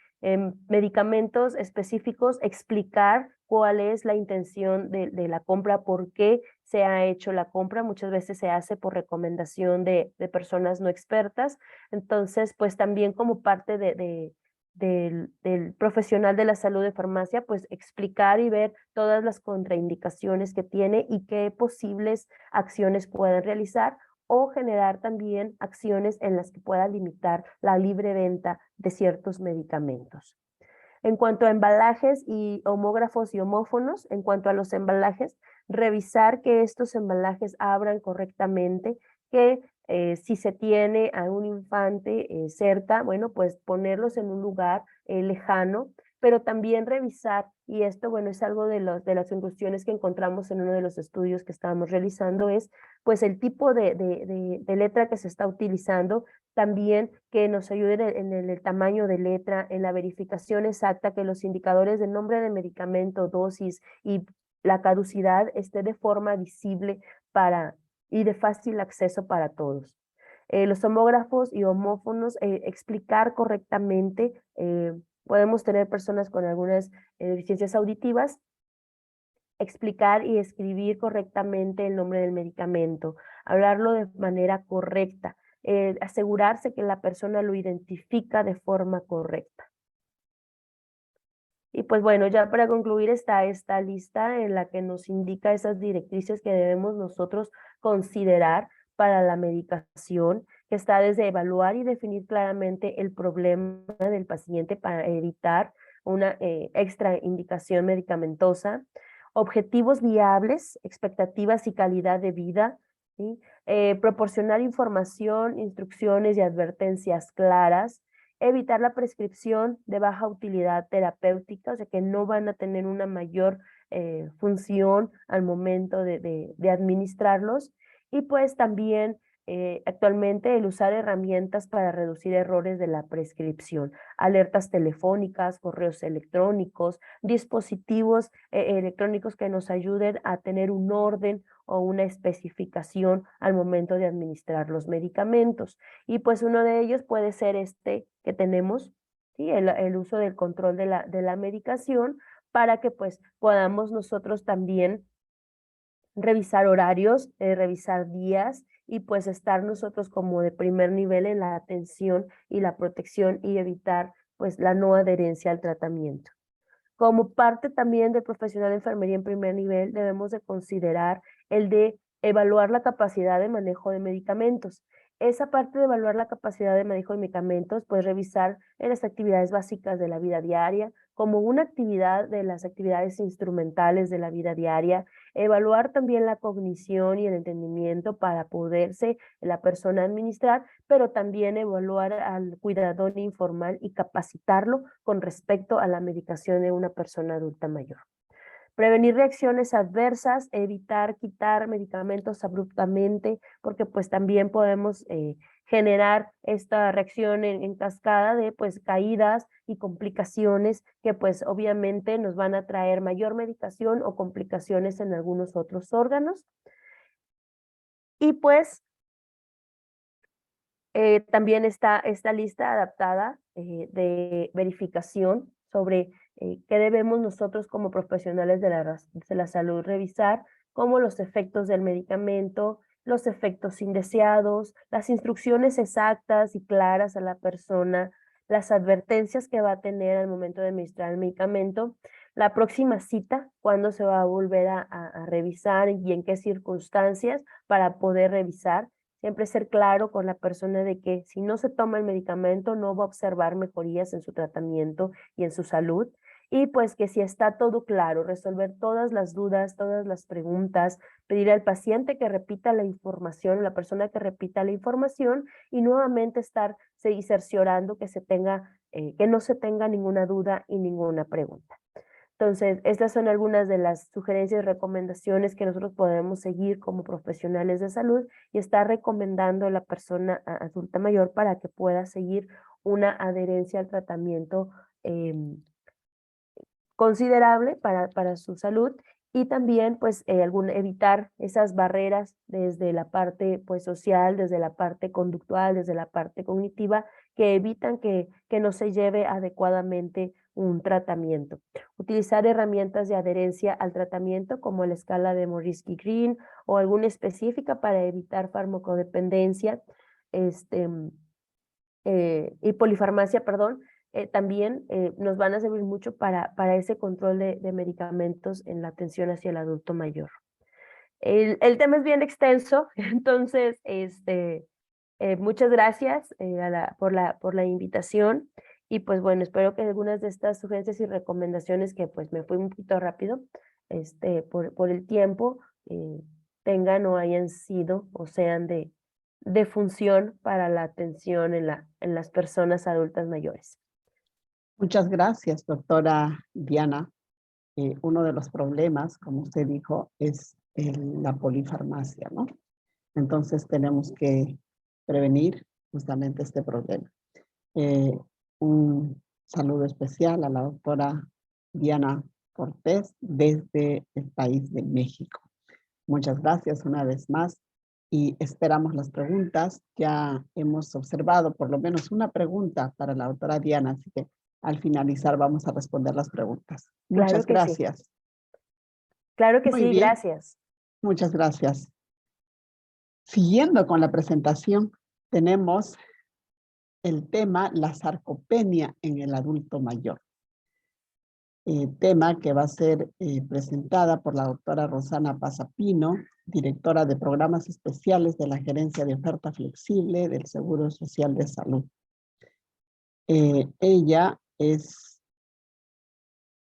medicamentos específicos, explicar cuál es la intención de la compra, por qué se ha hecho la compra. Muchas veces se hace por recomendación de personas no expertas. Entonces, pues también como parte del profesional de la salud de farmacia, pues explicar y ver todas las contraindicaciones que tiene y qué posibles acciones pueden realizar, o generar también acciones en las que pueda limitar la libre venta de ciertos medicamentos. En cuanto a embalajes y homógrafos y homófonos, en cuanto a los embalajes, revisar que estos embalajes abran correctamente, que si se tiene a un infante cerca, bueno, pues ponerlos en un lugar lejano, pero también revisar, y esto, bueno, es algo de las conclusiones que encontramos en uno de los estudios que estábamos realizando, es pues el tipo de letra que se está utilizando, también que nos ayuden en el tamaño de letra, en la verificación exacta, que los indicadores de nombre de medicamento, dosis y la caducidad esté de forma visible y de fácil acceso para todos. Los homógrafos y homófonos, explicar correctamente, podemos tener personas con algunas deficiencias auditivas, explicar y escribir correctamente el nombre del medicamento, hablarlo de manera correcta, asegurarse que la persona lo identifica de forma correcta. Y pues bueno, ya para concluir está esta lista en la que nos indica esas directrices que debemos nosotros considerar para la medicación, que está desde evaluar y definir claramente el problema del paciente para evitar una extra indicación medicamentosa, objetivos viables, expectativas y calidad de vida, ¿sí? Proporcionar información, instrucciones y advertencias claras, evitar la prescripción de baja utilidad terapéutica, o sea que no van a tener una mayor función al momento de administrarlos, y pues también actualmente el usar herramientas para reducir errores de la prescripción, alertas telefónicas, correos electrónicos, dispositivos electrónicos que nos ayuden a tener un orden o una especificación al momento de administrar los medicamentos. Y pues uno de ellos puede ser este que tenemos, ¿sí? El uso del control de la medicación, para que pues podamos nosotros también revisar horarios, revisar días, y pues estar nosotros como de primer nivel en la atención y la protección, y evitar pues la no adherencia al tratamiento. Como parte también del profesional de enfermería en primer nivel, debemos de considerar el de evaluar la capacidad de manejo de medicamentos. Esa parte de evaluar la capacidad de manejo de medicamentos, pues revisar en las actividades básicas de la vida diaria, como una actividad de las actividades instrumentales de la vida diaria, evaluar también la cognición y el entendimiento para poderse la persona administrar, pero también evaluar al cuidador informal y capacitarlo con respecto a la medicación de una persona adulta mayor. Prevenir reacciones adversas, evitar quitar medicamentos abruptamente, porque pues también podemos generar esta reacción en cascada de pues caídas y complicaciones que pues obviamente nos van a traer mayor medicación o complicaciones en algunos otros órganos. Y pues también está esta lista adaptada de verificación sobre qué debemos nosotros como profesionales de la salud revisar, como los efectos del medicamento, los efectos indeseados, las instrucciones exactas y claras a la persona, las advertencias que va a tener al momento de administrar el medicamento, la próxima cita, cuándo se va a volver a revisar y en qué circunstancias para poder revisar. Siempre ser claro con la persona de que si no se toma el medicamento no va a observar mejorías en su tratamiento y en su salud. Y pues que si está todo claro, resolver todas las dudas, todas las preguntas, pedir al paciente que repita la información, la persona que repita la información, y nuevamente estar cerciorando que que no se tenga ninguna duda y ninguna pregunta. Entonces, estas son algunas de las sugerencias y recomendaciones que nosotros podemos seguir como profesionales de salud, y estar recomendando a la persona adulta mayor para que pueda seguir una adherencia al tratamiento considerable para su salud, y también pues evitar esas barreras desde la parte pues social, desde la parte conductual, desde la parte cognitiva, que evitan que no se lleve adecuadamente un tratamiento. Utilizar herramientas de adherencia al tratamiento como la escala de Morisky-Green o alguna específica para evitar farmacodependencia y polifarmacia, perdón, también nos van a servir mucho para ese control de medicamentos en la atención hacia el adulto mayor. El tema es bien extenso, entonces muchas gracias por la invitación y pues bueno, espero que algunas de estas sugerencias y recomendaciones que pues me fui un poquito rápido por el tiempo tengan o hayan sido o sean de función para la atención en las personas adultas mayores. Muchas gracias, doctora Diana. Uno de los problemas, como usted dijo, es la polifarmacia, ¿no? Entonces tenemos que prevenir justamente este problema. Un saludo especial a la doctora Diana Cortés desde el país de México. Muchas gracias una vez más y esperamos las preguntas. Ya hemos observado por lo menos una pregunta para la doctora Diana, así que al finalizar vamos a responder las preguntas. Muchas gracias. Sí. Claro que Muy sí, bien. gracias. Muchas gracias. Siguiendo con la presentación, tenemos el tema la sarcopenia en el adulto mayor. Tema que va a ser presentada por la doctora Rosana Pasapino, directora de programas especiales de la Gerencia de Oferta Flexible del Seguro Social de Salud. Ella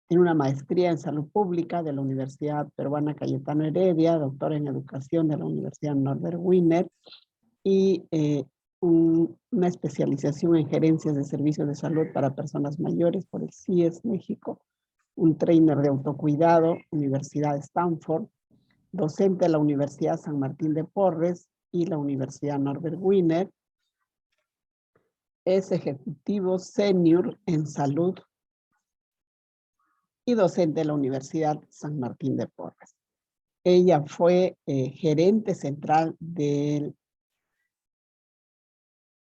tiene una maestría en salud pública de la Universidad Peruana Cayetano Heredia, doctora en educación de la Universidad Norbert Wiener y una especialización en gerencias de servicios de salud para personas mayores por el CIES México, un trainer de autocuidado, Universidad de Stanford, docente de la Universidad San Martín de Porres y la Universidad Norbert Wiener, es ejecutivo senior en salud y docente de la Universidad San Martín de Porres. Ella fue gerente central de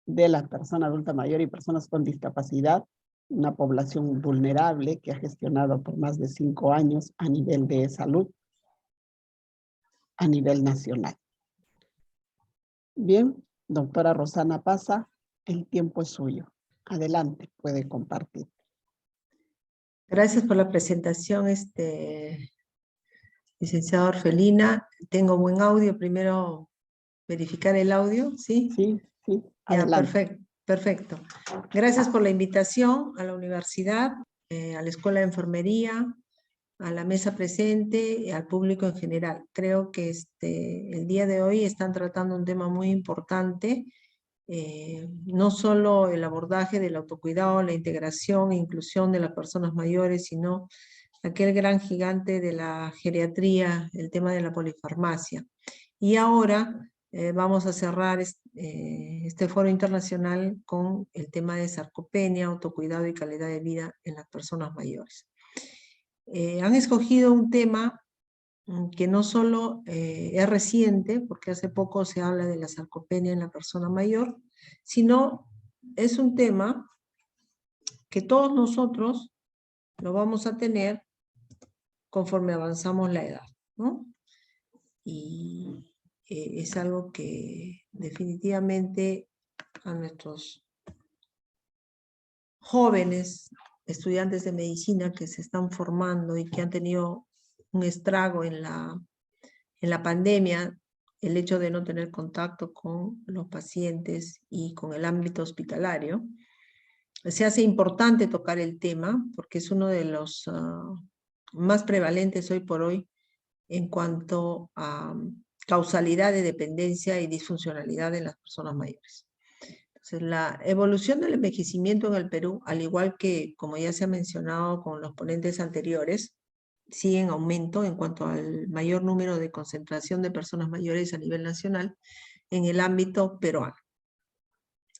la persona adulta mayor y personas con discapacidad, una población vulnerable que ha gestionado por más de 5 años a nivel de salud, a nivel nacional. Bien, doctora Rosana Pasa, el tiempo es suyo. Adelante, puede compartir. Gracias por la presentación, licenciado Orfelina. Tengo buen audio. Primero verificar el audio, ¿sí? Sí, sí, ya, adelante. perfecto. Gracias por la invitación a la universidad, a la Escuela de Enfermería, a la mesa presente y al público en general. Creo que el día de hoy están tratando un tema muy importante, no solo el abordaje del autocuidado, la integración e inclusión de las personas mayores, sino aquel gran gigante de la geriatría, el tema de la polifarmacia. Y ahora vamos a cerrar este foro internacional con el tema de sarcopenia, autocuidado y calidad de vida en las personas mayores. Han escogido un tema que no solo es reciente, porque hace poco se habla de la sarcopenia en la persona mayor, sino es un tema que todos nosotros lo vamos a tener conforme avanzamos la edad, ¿no? Y es algo que definitivamente a nuestros jóvenes estudiantes de medicina que se están formando y que han tenido un estrago en la pandemia, el hecho de no tener contacto con los pacientes y con el ámbito hospitalario, se hace importante tocar el tema porque es uno de los más prevalentes hoy por hoy en cuanto a causalidad de dependencia y disfuncionalidad en las personas mayores. Entonces, la evolución del envejecimiento en el Perú, al igual que, como ya se ha mencionado con los ponentes anteriores, sigue en aumento en cuanto al mayor número de concentración de personas mayores a nivel nacional en el ámbito peruano.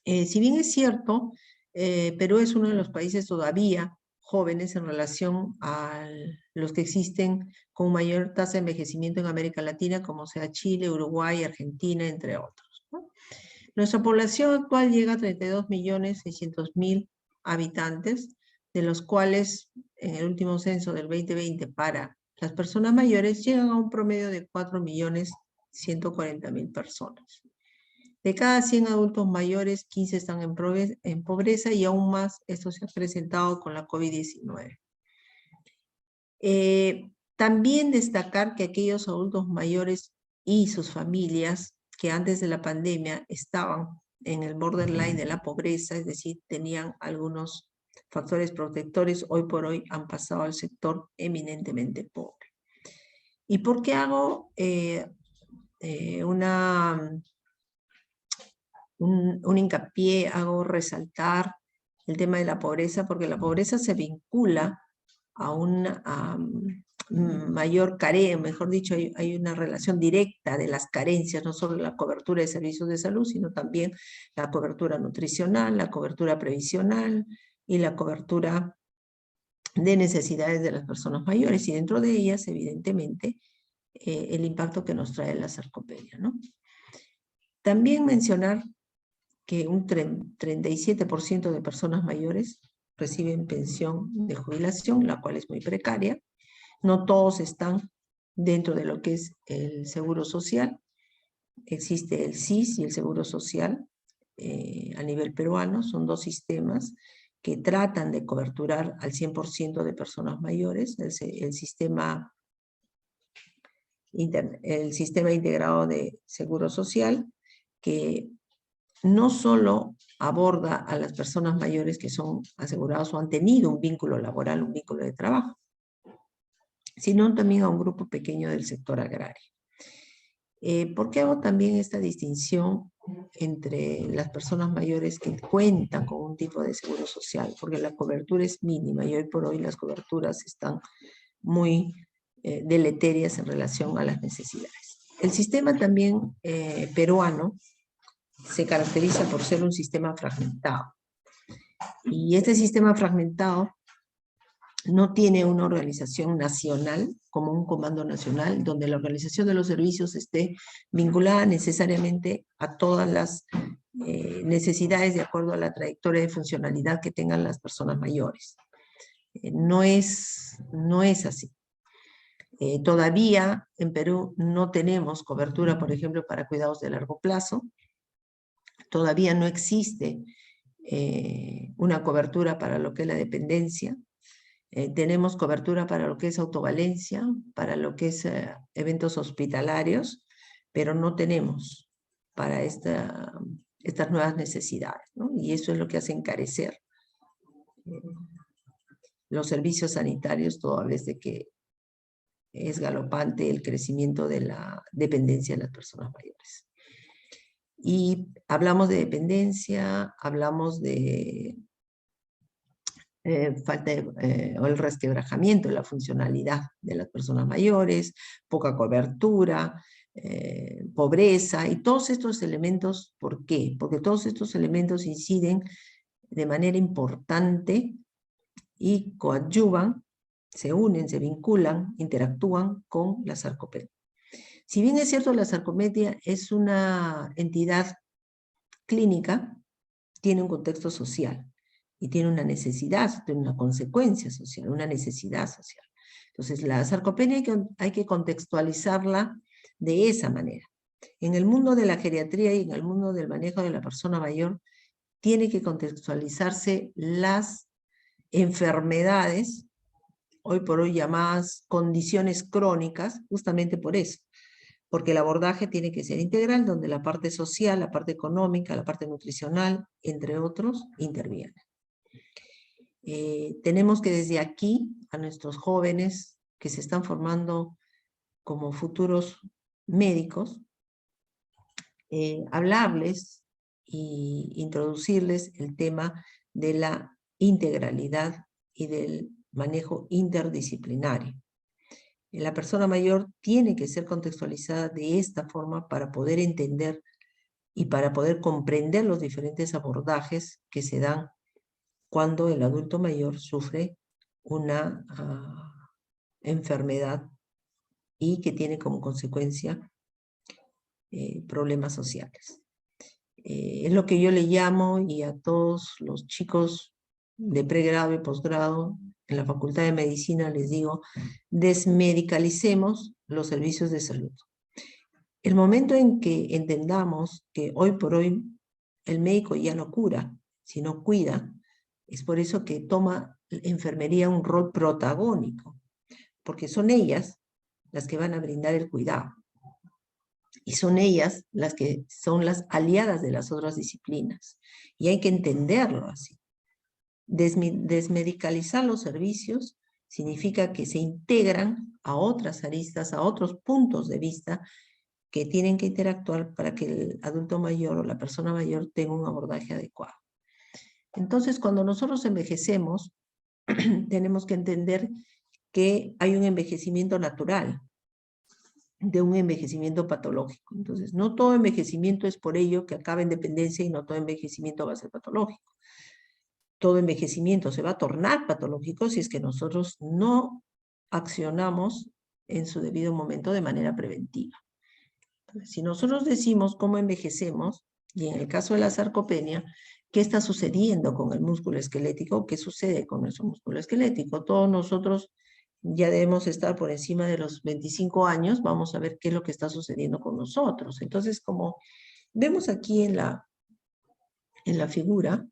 Si bien es cierto, Perú es uno de los países todavía jóvenes en relación a los que existen con mayor tasa de envejecimiento en América Latina, como sea Chile, Uruguay, Argentina, entre otros, ¿no? Nuestra población actual llega a 32.600.000 habitantes, de los cuales en el último censo del 2020 para las personas mayores llegan a un promedio de 4.140.000 personas. De cada 100 adultos mayores, 15 están en pobreza y aún más esto se ha presentado con la COVID-19. También destacar que aquellos adultos mayores y sus familias que antes de la pandemia estaban en el borderline de la pobreza, es decir, tenían algunos factores protectores, hoy por hoy han pasado al sector eminentemente pobre. ¿Y por qué hago un hincapié, hago resaltar el tema de la pobreza? Porque la pobreza se vincula a una mayor carencia, mejor dicho, hay una relación directa de las carencias, no solo la cobertura de servicios de salud, sino también la cobertura nutricional, la cobertura previsional y la cobertura de necesidades de las personas mayores, y dentro de ellas, evidentemente, el impacto que nos trae la sarcopenia, ¿no? También mencionar que un 37% de personas mayores reciben pensión de jubilación, la cual es muy precaria. No todos están dentro de lo que es el seguro social. Existe el SIS y el seguro social a nivel peruano. Son dos sistemas que tratan de coberturar al 100% de personas mayores. El sistema integrado de seguro social, que no solo aborda a las personas mayores que son asegurados o han tenido un vínculo laboral, un vínculo de trabajo, sino también a un grupo pequeño del sector agrario. ¿Por qué hago también esta distinción entre las personas mayores que cuentan con un tipo de seguro social? Porque la cobertura es mínima y hoy por hoy las coberturas están muy deleterias en relación a las necesidades. El sistema también peruano se caracteriza por ser un sistema fragmentado. Y este sistema fragmentado no tiene una organización nacional, como un comando nacional, donde la organización de los servicios esté vinculada necesariamente a todas las necesidades de acuerdo a la trayectoria de funcionalidad que tengan las personas mayores. No es así. Todavía en Perú no tenemos cobertura, por ejemplo, para cuidados de largo plazo. Todavía no existe una cobertura para lo que es la dependencia. Tenemos cobertura para lo que es autovalencia, para lo que es eventos hospitalarios, pero no tenemos para estas nuevas necesidades, ¿no? Y eso es lo que hace encarecer los servicios sanitarios, toda vez de que es galopante el crecimiento de la dependencia de las personas mayores. Y hablamos de dependencia, hablamos de falta o el resquebrajamiento de la funcionalidad de las personas mayores, poca cobertura, pobreza, y todos estos elementos. ¿Por qué? Porque todos estos elementos inciden de manera importante y coadyuvan, se unen, se vinculan, interactúan con la sarcopenia. Si bien es cierto, la sarcopenia es una entidad clínica, tiene un contexto social y tiene una necesidad, tiene una consecuencia social, una necesidad social. Entonces, la sarcopenia hay que contextualizarla de esa manera. En el mundo de la geriatría y en el mundo del manejo de la persona mayor, tiene que contextualizarse las enfermedades, hoy por hoy llamadas condiciones crónicas, justamente por eso. Porque el abordaje tiene que ser integral, donde la parte social, la parte económica, la parte nutricional, entre otros, intervienen. Tenemos que desde aquí, a nuestros jóvenes que se están formando como futuros médicos, hablarles e introducirles el tema de la integralidad y del manejo interdisciplinario. La persona mayor tiene que ser contextualizada de esta forma para poder entender y para poder comprender los diferentes abordajes que se dan cuando el adulto mayor sufre una enfermedad y que tiene como consecuencia problemas sociales. Es lo que yo le llamo, y a todos los chicos de pregrado y posgrado en la Facultad de Medicina, les digo, desmedicalicemos los servicios de salud. El momento en que entendamos que hoy por hoy el médico ya no cura, sino cuida, es por eso que toma enfermería un rol protagónico, porque son ellas las que van a brindar el cuidado. Y son ellas las que son las aliadas de las otras disciplinas. Y hay que entenderlo así. Desmedicalizar los servicios significa que se integran a otras aristas, a otros puntos de vista que tienen que interactuar para que el adulto mayor o la persona mayor tenga un abordaje adecuado. Entonces, cuando nosotros envejecemos, tenemos que entender que hay un envejecimiento natural, de un envejecimiento patológico. Entonces, no todo envejecimiento es por ello que acaba en dependencia y no todo envejecimiento va a ser patológico. Todo envejecimiento se va a tornar patológico si es que nosotros no accionamos en su debido momento de manera preventiva. Entonces, si nosotros decimos cómo envejecemos, y en el caso de la sarcopenia, ¿qué está sucediendo con el músculo esquelético? ¿Qué sucede con nuestro músculo esquelético? Todos nosotros ya debemos estar por encima de los 25 años, vamos a ver qué es lo que está sucediendo con nosotros. Entonces, como vemos aquí en la figura,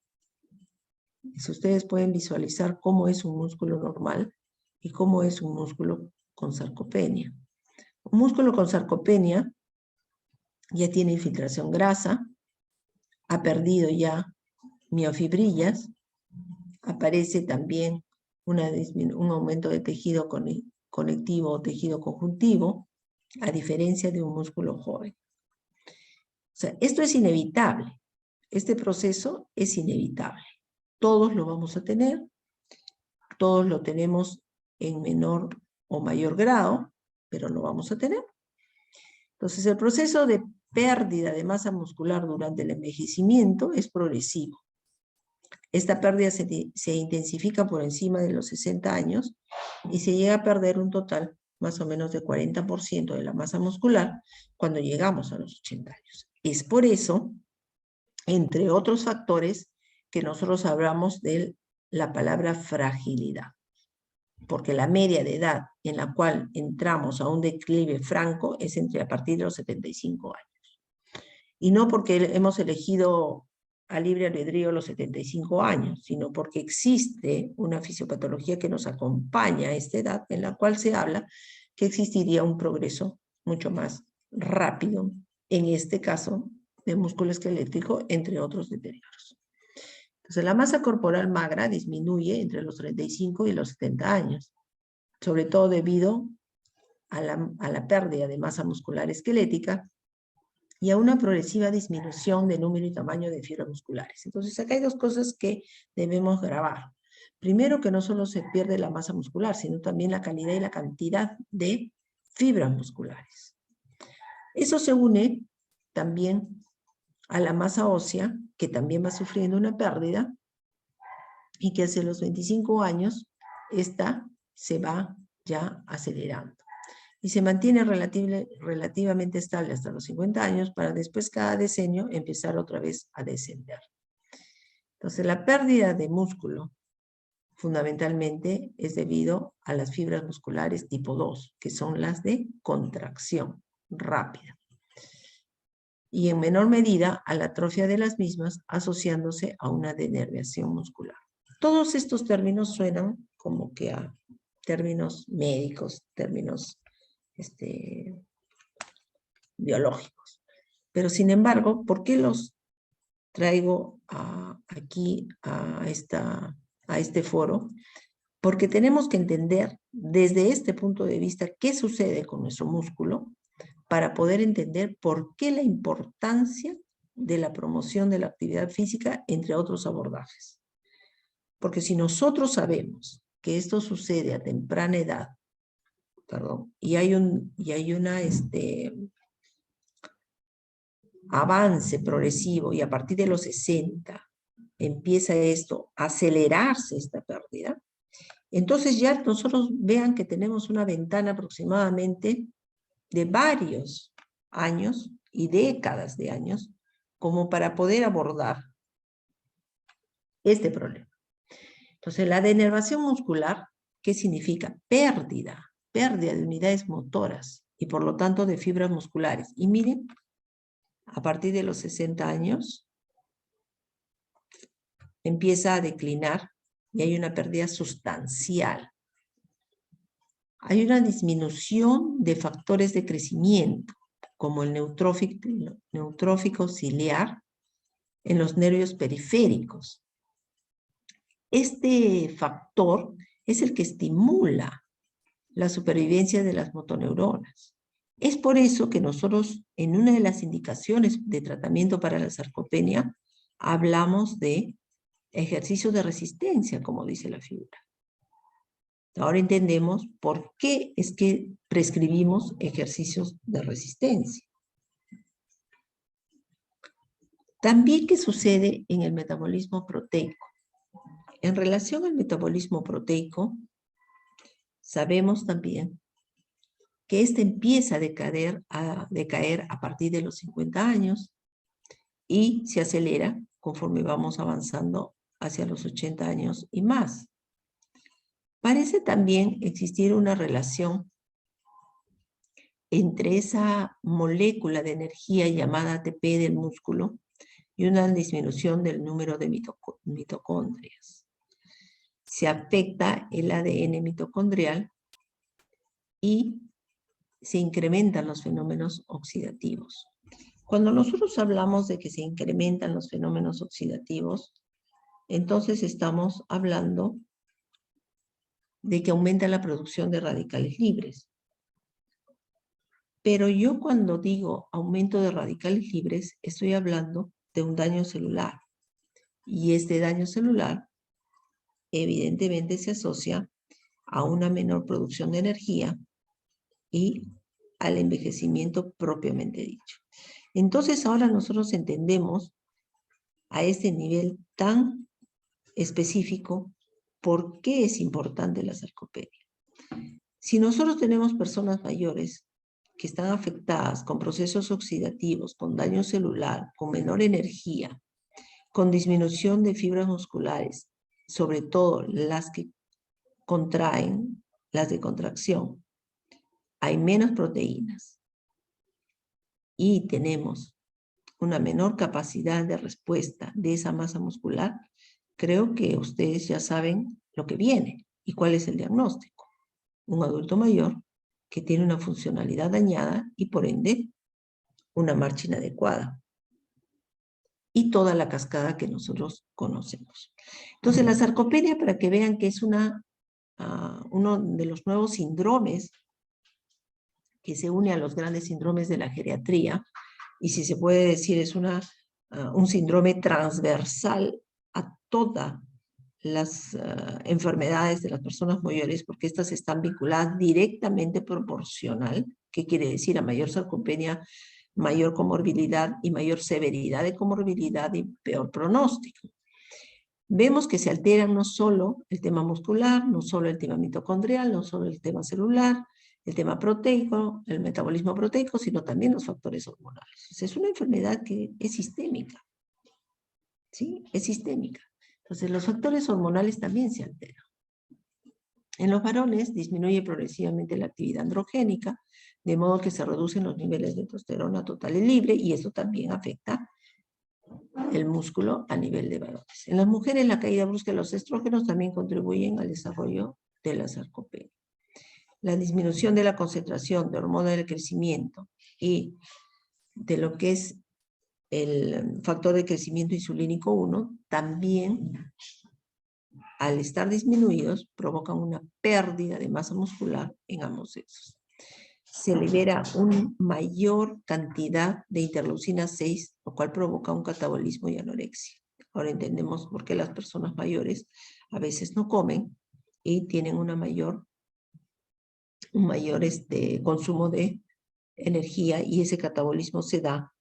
si ustedes pueden visualizar cómo es un músculo normal y cómo es un músculo con sarcopenia. Un músculo con sarcopenia ya tiene infiltración grasa, ha perdido ya miofibrillas, aparece también un aumento de tejido conectivo o tejido conjuntivo, a diferencia de un músculo joven. O sea, esto es inevitable. Este proceso es inevitable. Todos lo vamos a tener, todos lo tenemos en menor o mayor grado, pero lo vamos a tener. Entonces, el proceso de pérdida de masa muscular durante el envejecimiento es progresivo. Esta pérdida se intensifica por encima de los 60 años y se llega a perder un total más o menos de 40% de la masa muscular cuando llegamos a los 80 años. Es por eso, entre otros factores, que nosotros hablamos de la palabra fragilidad. Porque la media de edad en la cual entramos a un declive franco es a partir de los 75 años. Y no porque hemos elegido a libre albedrío los 75 años, sino porque existe una fisiopatología que nos acompaña a esta edad, en la cual se habla que existiría un progreso mucho más rápido, en este caso, de músculo esquelético, entre otros deterioros. Entonces, la masa corporal magra disminuye entre los 35 y los 70 años, sobre todo debido a la pérdida de masa muscular esquelética y a una progresiva disminución de número y tamaño de fibras musculares. Entonces, acá hay dos cosas que debemos grabar. Primero, que no solo se pierde la masa muscular, sino también la calidad y la cantidad de fibras musculares. Eso se une también a la masa ósea, que también va sufriendo una pérdida, y que hacia los 25 años, esta se va ya acelerando. Y se mantiene relativamente estable hasta los 50 años, para después cada decenio empezar otra vez a descender. Entonces, la pérdida de músculo, fundamentalmente, es debido a las fibras musculares tipo 2, que son las de contracción rápida. Y en menor medida a la atrofia de las mismas, asociándose a una denervación muscular. Todos estos términos suenan como que a términos médicos, términos biológicos. Pero sin embargo, ¿por qué los traigo aquí a este foro? Porque tenemos que entender desde este punto de vista qué sucede con nuestro músculo para poder entender por qué la importancia de la promoción de la actividad física, entre otros abordajes. Porque si nosotros sabemos que esto sucede a temprana edad, y hay un avance progresivo, y a partir de los 60 empieza esto a acelerarse, esta pérdida, entonces ya nosotros vean que tenemos una ventana aproximadamente de varios años y décadas de años como para poder abordar este problema. Entonces, la denervación muscular, ¿qué significa? Pérdida de unidades motoras y por lo tanto de fibras musculares. Y miren, a partir de los 60 años, empieza a declinar y hay una pérdida sustancial. Hay una disminución de factores de crecimiento, como el neutrófico ciliar en los nervios periféricos. Este factor es el que estimula la supervivencia de las motoneuronas. Es por eso que nosotros, en una de las indicaciones de tratamiento para la sarcopenia, hablamos de ejercicios de resistencia, como dice la figura. Ahora entendemos por qué es que prescribimos ejercicios de resistencia. También, ¿qué sucede en el metabolismo proteico? En relación al metabolismo proteico, sabemos también que este empieza a decaer a partir de los 50 años y se acelera conforme vamos avanzando hacia los 80 años y más. Parece también existir una relación entre esa molécula de energía llamada ATP del músculo y una disminución del número de mitocondrias. Se afecta el ADN mitocondrial y se incrementan los fenómenos oxidativos. Cuando nosotros hablamos de que se incrementan los fenómenos oxidativos, entonces estamos hablando de que aumenta la producción de radicales libres. Pero yo cuando digo aumento de radicales libres, estoy hablando de un daño celular. Y este daño celular evidentemente se asocia a una menor producción de energía y al envejecimiento propiamente dicho. Entonces ahora nosotros entendemos a este nivel tan específico por qué es importante la sarcopenia. Si nosotros tenemos personas mayores que están afectadas con procesos oxidativos, con daño celular, con menor energía, con disminución de fibras musculares, sobre todo las que contraen, las de contracción, hay menos proteínas y tenemos una menor capacidad de respuesta de esa masa muscular, creo que ustedes ya saben lo que viene y cuál es el diagnóstico. Un adulto mayor que tiene una funcionalidad dañada y por ende una marcha inadecuada. Y toda la cascada que nosotros conocemos. Entonces la sarcopenia, para que vean que es uno de los nuevos síndromes que se une a los grandes síndromes de la geriatría, y si se puede decir es un síndrome transversal a todas las enfermedades de las personas mayores, porque estas están vinculadas directamente proporcional, que quiere decir a mayor sarcopenia, mayor comorbilidad y mayor severidad de comorbilidad y peor pronóstico. Vemos que se alteran no solo el tema muscular, no solo el tema mitocondrial, no solo el tema celular, el tema proteico, el metabolismo proteico, sino también los factores hormonales. O sea, es una enfermedad que es sistémica. ¿Sí? Es sistémica. Entonces, los factores hormonales también se alteran. En los varones disminuye progresivamente la actividad androgénica, de modo que se reducen los niveles de testosterona total y libre, y eso también afecta el músculo a nivel de varones. En las mujeres, la caída brusca de los estrógenos también contribuyen al desarrollo de la sarcopenia. La disminución de la concentración de hormona del crecimiento y de lo que es el factor de crecimiento insulínico 1, también al estar disminuidos provocan una pérdida de masa muscular en ambos sexos. Se libera una mayor cantidad de interleucina 6, lo cual provoca un catabolismo y anorexia. Ahora entendemos por qué las personas mayores a veces no comen y tienen un mayor consumo de energía, y ese catabolismo se da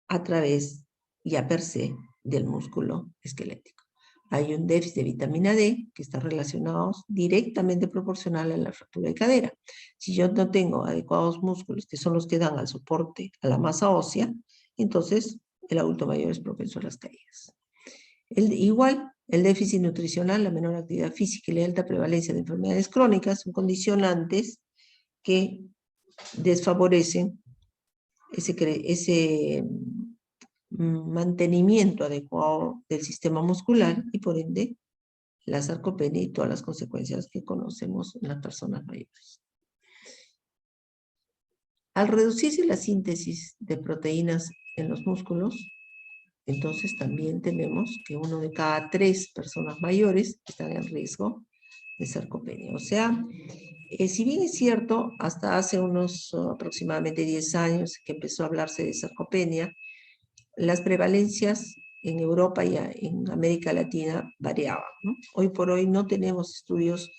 a través, ya per se, del músculo esquelético. Hay un déficit de vitamina D que está relacionado directamente proporcional a la fractura de cadera. Si yo no tengo adecuados músculos, que son los que dan al soporte a la masa ósea, entonces el adulto mayor es propenso a las caídas. Igual, El déficit nutricional, la menor actividad física y la alta prevalencia de enfermedades crónicas son condicionantes que desfavorecen ese mantenimiento adecuado del sistema muscular y por ende la sarcopenia y todas las consecuencias que conocemos en las personas mayores. Al reducirse la síntesis de proteínas en los músculos, entonces también tenemos que 1 de cada 3 personas mayores están en riesgo de sarcopenia. O sea, si bien es cierto, hasta hace unos aproximadamente 10 años que empezó a hablarse de sarcopenia, las prevalencias en Europa y en América Latina variaban, ¿no? Hoy por hoy no tenemos estudios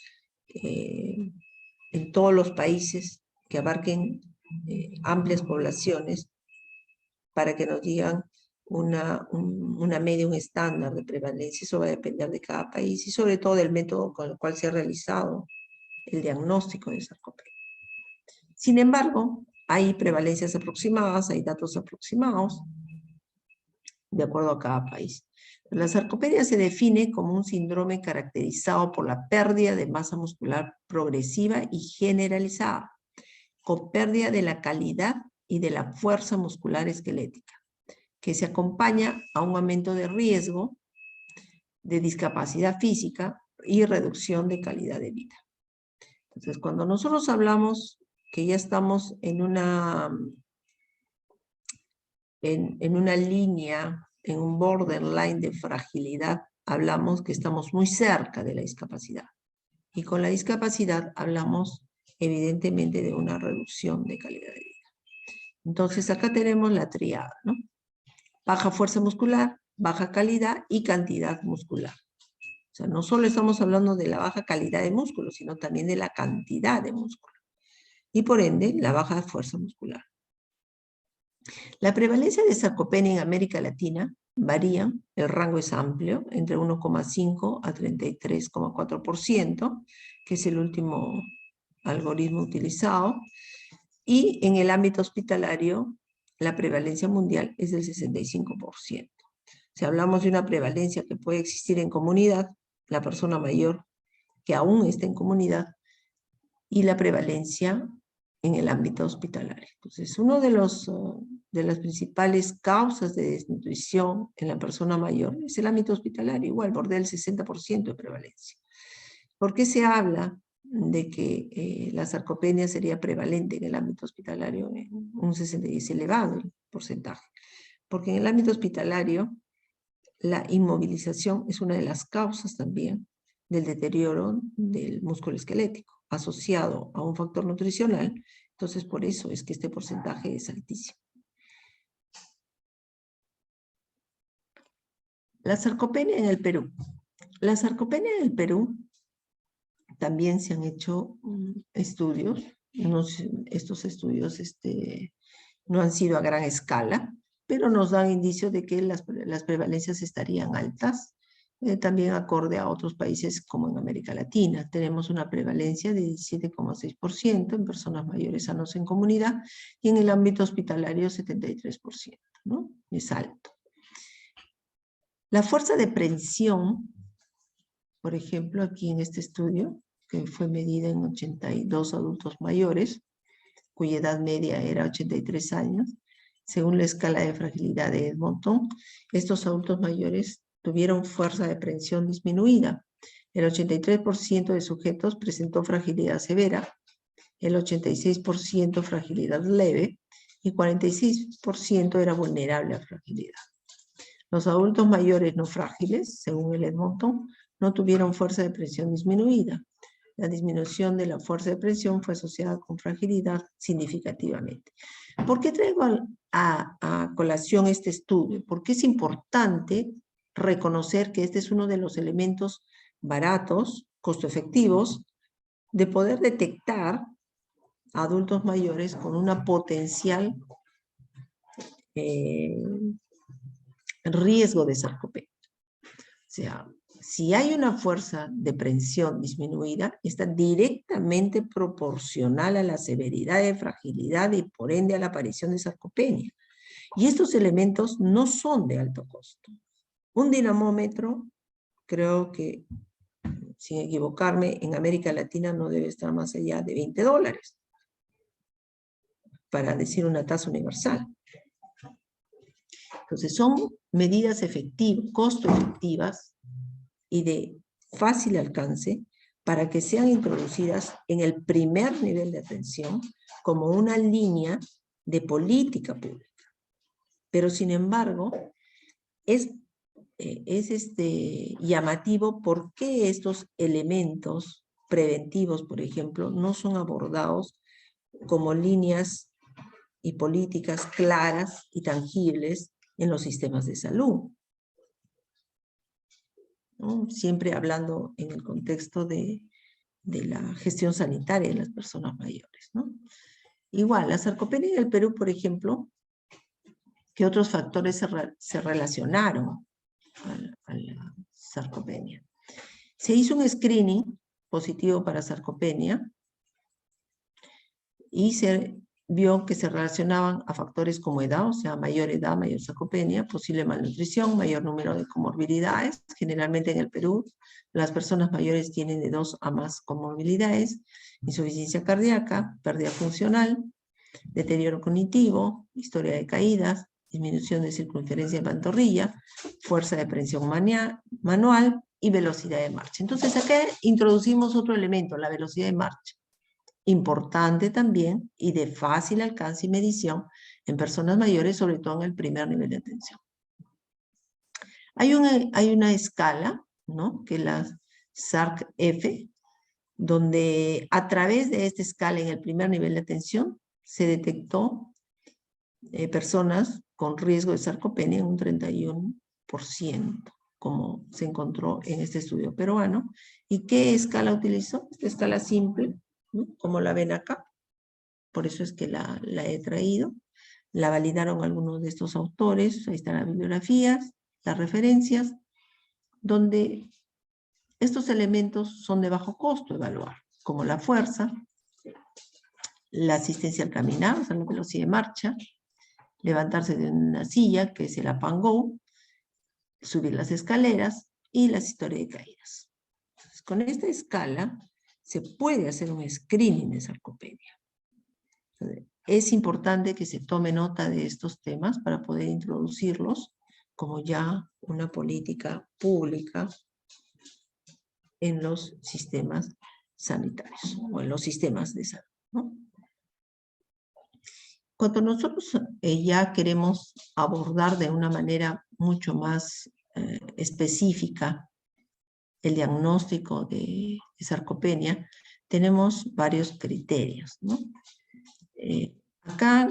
en todos los países que abarquen amplias poblaciones para que nos digan una media, un estándar de prevalencia. Eso va a depender de cada país y sobre todo del método con el cual se ha realizado el diagnóstico de sarcopenia. Sin embargo, hay prevalencias aproximadas, hay datos aproximados de acuerdo a cada país. La sarcopenia se define como un síndrome caracterizado por la pérdida de masa muscular progresiva y generalizada, con pérdida de la calidad y de la fuerza muscular esquelética, que se acompaña a un aumento de riesgo de discapacidad física y reducción de calidad de vida. Entonces, cuando nosotros hablamos que ya estamos en una línea, en un borderline de fragilidad, hablamos que estamos muy cerca de la discapacidad. Y con la discapacidad hablamos evidentemente de una reducción de calidad de vida. Entonces acá tenemos la tríada, ¿no? Baja fuerza muscular, baja calidad y cantidad muscular. O sea, no solo estamos hablando de la baja calidad de músculo, sino también de la cantidad de músculo. Y por ende, la baja fuerza muscular. La prevalencia de sarcopenia en América Latina varía, el rango es amplio, entre 1,5 a 33,4%, que es el último algoritmo utilizado, y en el ámbito hospitalario, la prevalencia mundial es del 65%. Si hablamos de una prevalencia que puede existir en comunidad, la persona mayor que aún está en comunidad, y la prevalencia en el ámbito hospitalario. Entonces, una de las principales causas de desnutrición en la persona mayor es el ámbito hospitalario, igual, bordea el 60% de prevalencia. ¿Por qué se habla de que la sarcopenia sería prevalente en el ámbito hospitalario? En un 60% es elevado el porcentaje. Porque en el ámbito hospitalario, la inmovilización es una de las causas también del deterioro del músculo esquelético, asociado a un factor nutricional. Entonces, por eso es que este porcentaje es altísimo. La sarcopenia en el Perú. La sarcopenia en el Perú también se han hecho estudios. Estos estudios no han sido a gran escala, pero nos dan indicios de que las prevalencias estarían altas, también acorde a otros países como en América Latina. Tenemos una prevalencia de 17,6% en personas mayores sanos en comunidad y en el ámbito hospitalario 73%, ¿no? Es alto. La fuerza de prensión, por ejemplo, aquí en este estudio, que fue medida en 82 adultos mayores, cuya edad media era 83 años, según la escala de fragilidad de Edmonton, estos adultos mayores tuvieron fuerza de prensión disminuida. El 83% de sujetos presentó fragilidad severa, el 86% fragilidad leve y 46% era vulnerable a fragilidad. Los adultos mayores no frágiles, según el Edmonton, no tuvieron fuerza de presión disminuida. La disminución de la fuerza de presión fue asociada con fragilidad significativamente. ¿Por qué traigo a colación este estudio? Porque es importante reconocer que este es uno de los elementos baratos, costo efectivos, de poder detectar a adultos mayores con una potencial riesgo de sarcopenia. O sea, si hay una fuerza de prensión disminuida, está directamente proporcional a la severidad de fragilidad y por ende a la aparición de sarcopenia. Y estos elementos no son de alto costo. Un dinamómetro creo que, sin equivocarme, en América Latina no debe estar más allá de $20, para decir una tasa universal. Entonces son medidas efectivas, costo efectivas y de fácil alcance para que sean introducidas en el primer nivel de atención como una línea de política pública. Pero sin embargo, es llamativo por qué estos elementos preventivos, por ejemplo, no son abordados como líneas y políticas claras y tangibles en los sistemas de salud, ¿no? Siempre hablando en el contexto de la gestión sanitaria de las personas mayores, ¿no? Igual, la sarcopenia en el Perú, por ejemplo, ¿qué otros factores se relacionaron a la sarcopenia? Se hizo un screening positivo para sarcopenia y se vio que se relacionaban a factores como edad, o sea, mayor edad, mayor sarcopenia, posible malnutrición, mayor número de comorbilidades. Generalmente en el Perú, las personas mayores tienen de 2 a más comorbilidades: insuficiencia cardíaca, pérdida funcional, deterioro cognitivo, historia de caídas, disminución de circunferencia de pantorrilla, fuerza de presión manual y velocidad de marcha. Entonces acá introducimos otro elemento, la velocidad de marcha. Importante también y de fácil alcance y medición en personas mayores, sobre todo en el primer nivel de atención. Hay una escala, ¿no?, que es la SARC-F, donde a través de esta escala en el primer nivel de atención se detectó personas con riesgo de sarcopenia en un 31%, como se encontró en este estudio peruano. ¿Y qué escala utilizó? Esta escala simple, ¿no?, como la ven acá. Por eso es que la he traído. La validaron algunos de estos autores. Ahí están las bibliografías, las referencias, donde estos elementos son de bajo costo evaluar, como la fuerza, la asistencia al caminar, o sea, la velocidad de marcha, levantarse de una silla, que es el up and go, subir las escaleras y las historias de caídas. Entonces, con esta escala se puede hacer un screening de sarcopenia. Entonces, es importante que se tome nota de estos temas para poder introducirlos como ya una política pública en los sistemas sanitarios o en los sistemas de salud, ¿no? Cuando nosotros ya queremos abordar de una manera mucho más específica el diagnóstico de sarcopenia, tenemos varios criterios, ¿no? Acá,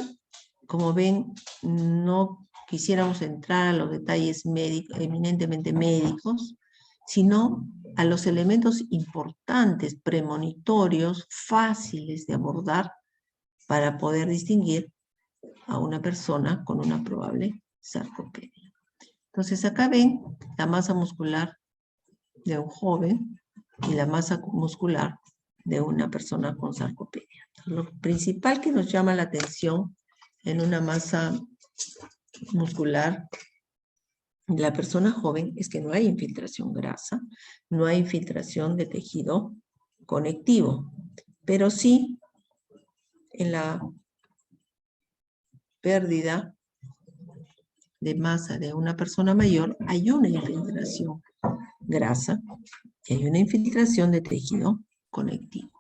como ven, no quisiéramos entrar a los detalles eminentemente médicos, sino a los elementos importantes, premonitorios, fáciles de abordar para poder distinguir a una persona con una probable sarcopenia. Entonces acá ven la masa muscular de un joven y la masa muscular de una persona con sarcopenia. Lo principal que nos llama la atención en una masa muscular de la persona joven es que no hay infiltración grasa, no hay infiltración de tejido conectivo, pero sí en la pérdida de masa de una persona mayor hay una infiltración grasa y hay una infiltración de tejido conectivo.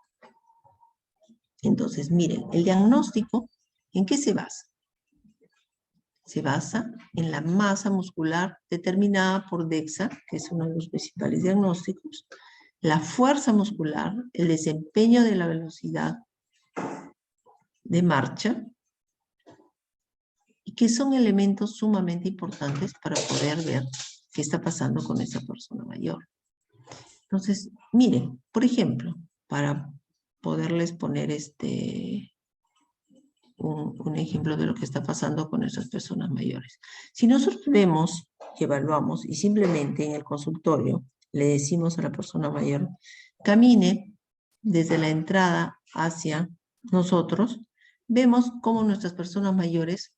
Entonces, miren, el diagnóstico, ¿en qué se basa? Se basa en la masa muscular determinada por DEXA, que es uno de los principales diagnósticos, la fuerza muscular, el desempeño de la velocidad de marcha, y que son elementos sumamente importantes para poder ver qué está pasando con esa persona mayor. Entonces, miren, por ejemplo, para poderles poner un ejemplo de lo que está pasando con esas personas mayores. Si nosotros vemos y evaluamos y simplemente en el consultorio le decimos a la persona mayor, camine desde la entrada hacia nosotros, vemos cómo nuestras personas mayores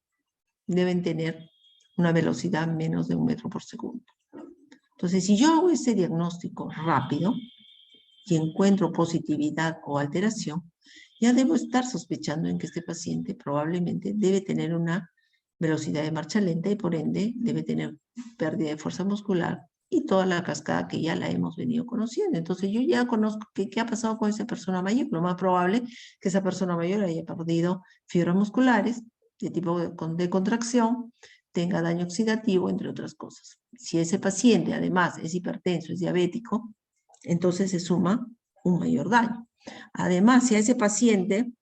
deben tener una velocidad menos de 1 metro por segundo. Entonces, si yo hago ese diagnóstico rápido y encuentro positividad o alteración, ya debo estar sospechando en que este paciente probablemente debe tener una velocidad de marcha lenta y por ende debe tener pérdida de fuerza muscular y toda la cascada que ya la hemos venido conociendo. Entonces yo ya conozco qué ha pasado con esa persona mayor. Lo más probable es que esa persona mayor haya perdido fibras musculares de tipo de contracción, tenga daño oxidativo, entre otras cosas. Si ese paciente además es hipertenso, es diabético, entonces se suma un mayor daño. Además, si a ese paciente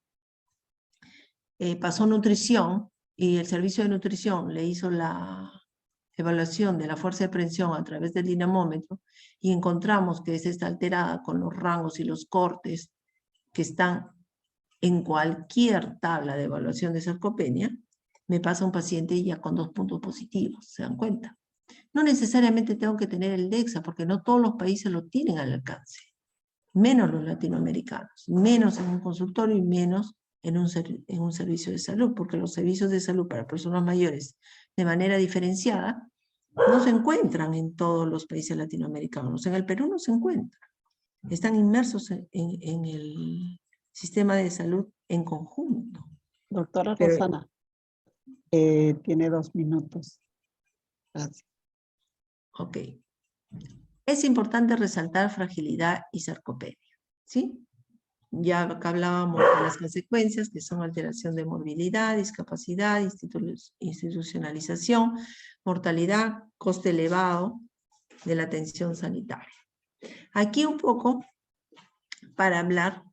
pasó nutrición y el servicio de nutrición le hizo la evaluación de la fuerza de presión a través del dinamómetro y encontramos que esa está alterada con los rangos y los cortes que están en cualquier tabla de evaluación de sarcopenia, me pasa un paciente ya con 2 puntos positivos, ¿se dan cuenta? No necesariamente tengo que tener el DEXA, porque no todos los países lo tienen al alcance, menos los latinoamericanos, menos en un consultorio y menos en un servicio de salud, porque los servicios de salud para personas mayores de manera diferenciada no se encuentran en todos los países latinoamericanos. En el Perú no se encuentran. Están inmersos en el sistema de salud en conjunto. Doctora Pero- Rosana, tiene 2 minutos. Gracias. Ok. Es importante resaltar fragilidad y sarcopenia, ¿sí? Ya acá hablábamos de las consecuencias, que son alteración de morbilidad, discapacidad, institucionalización, mortalidad, coste elevado de la atención sanitaria. Aquí un poco para hablar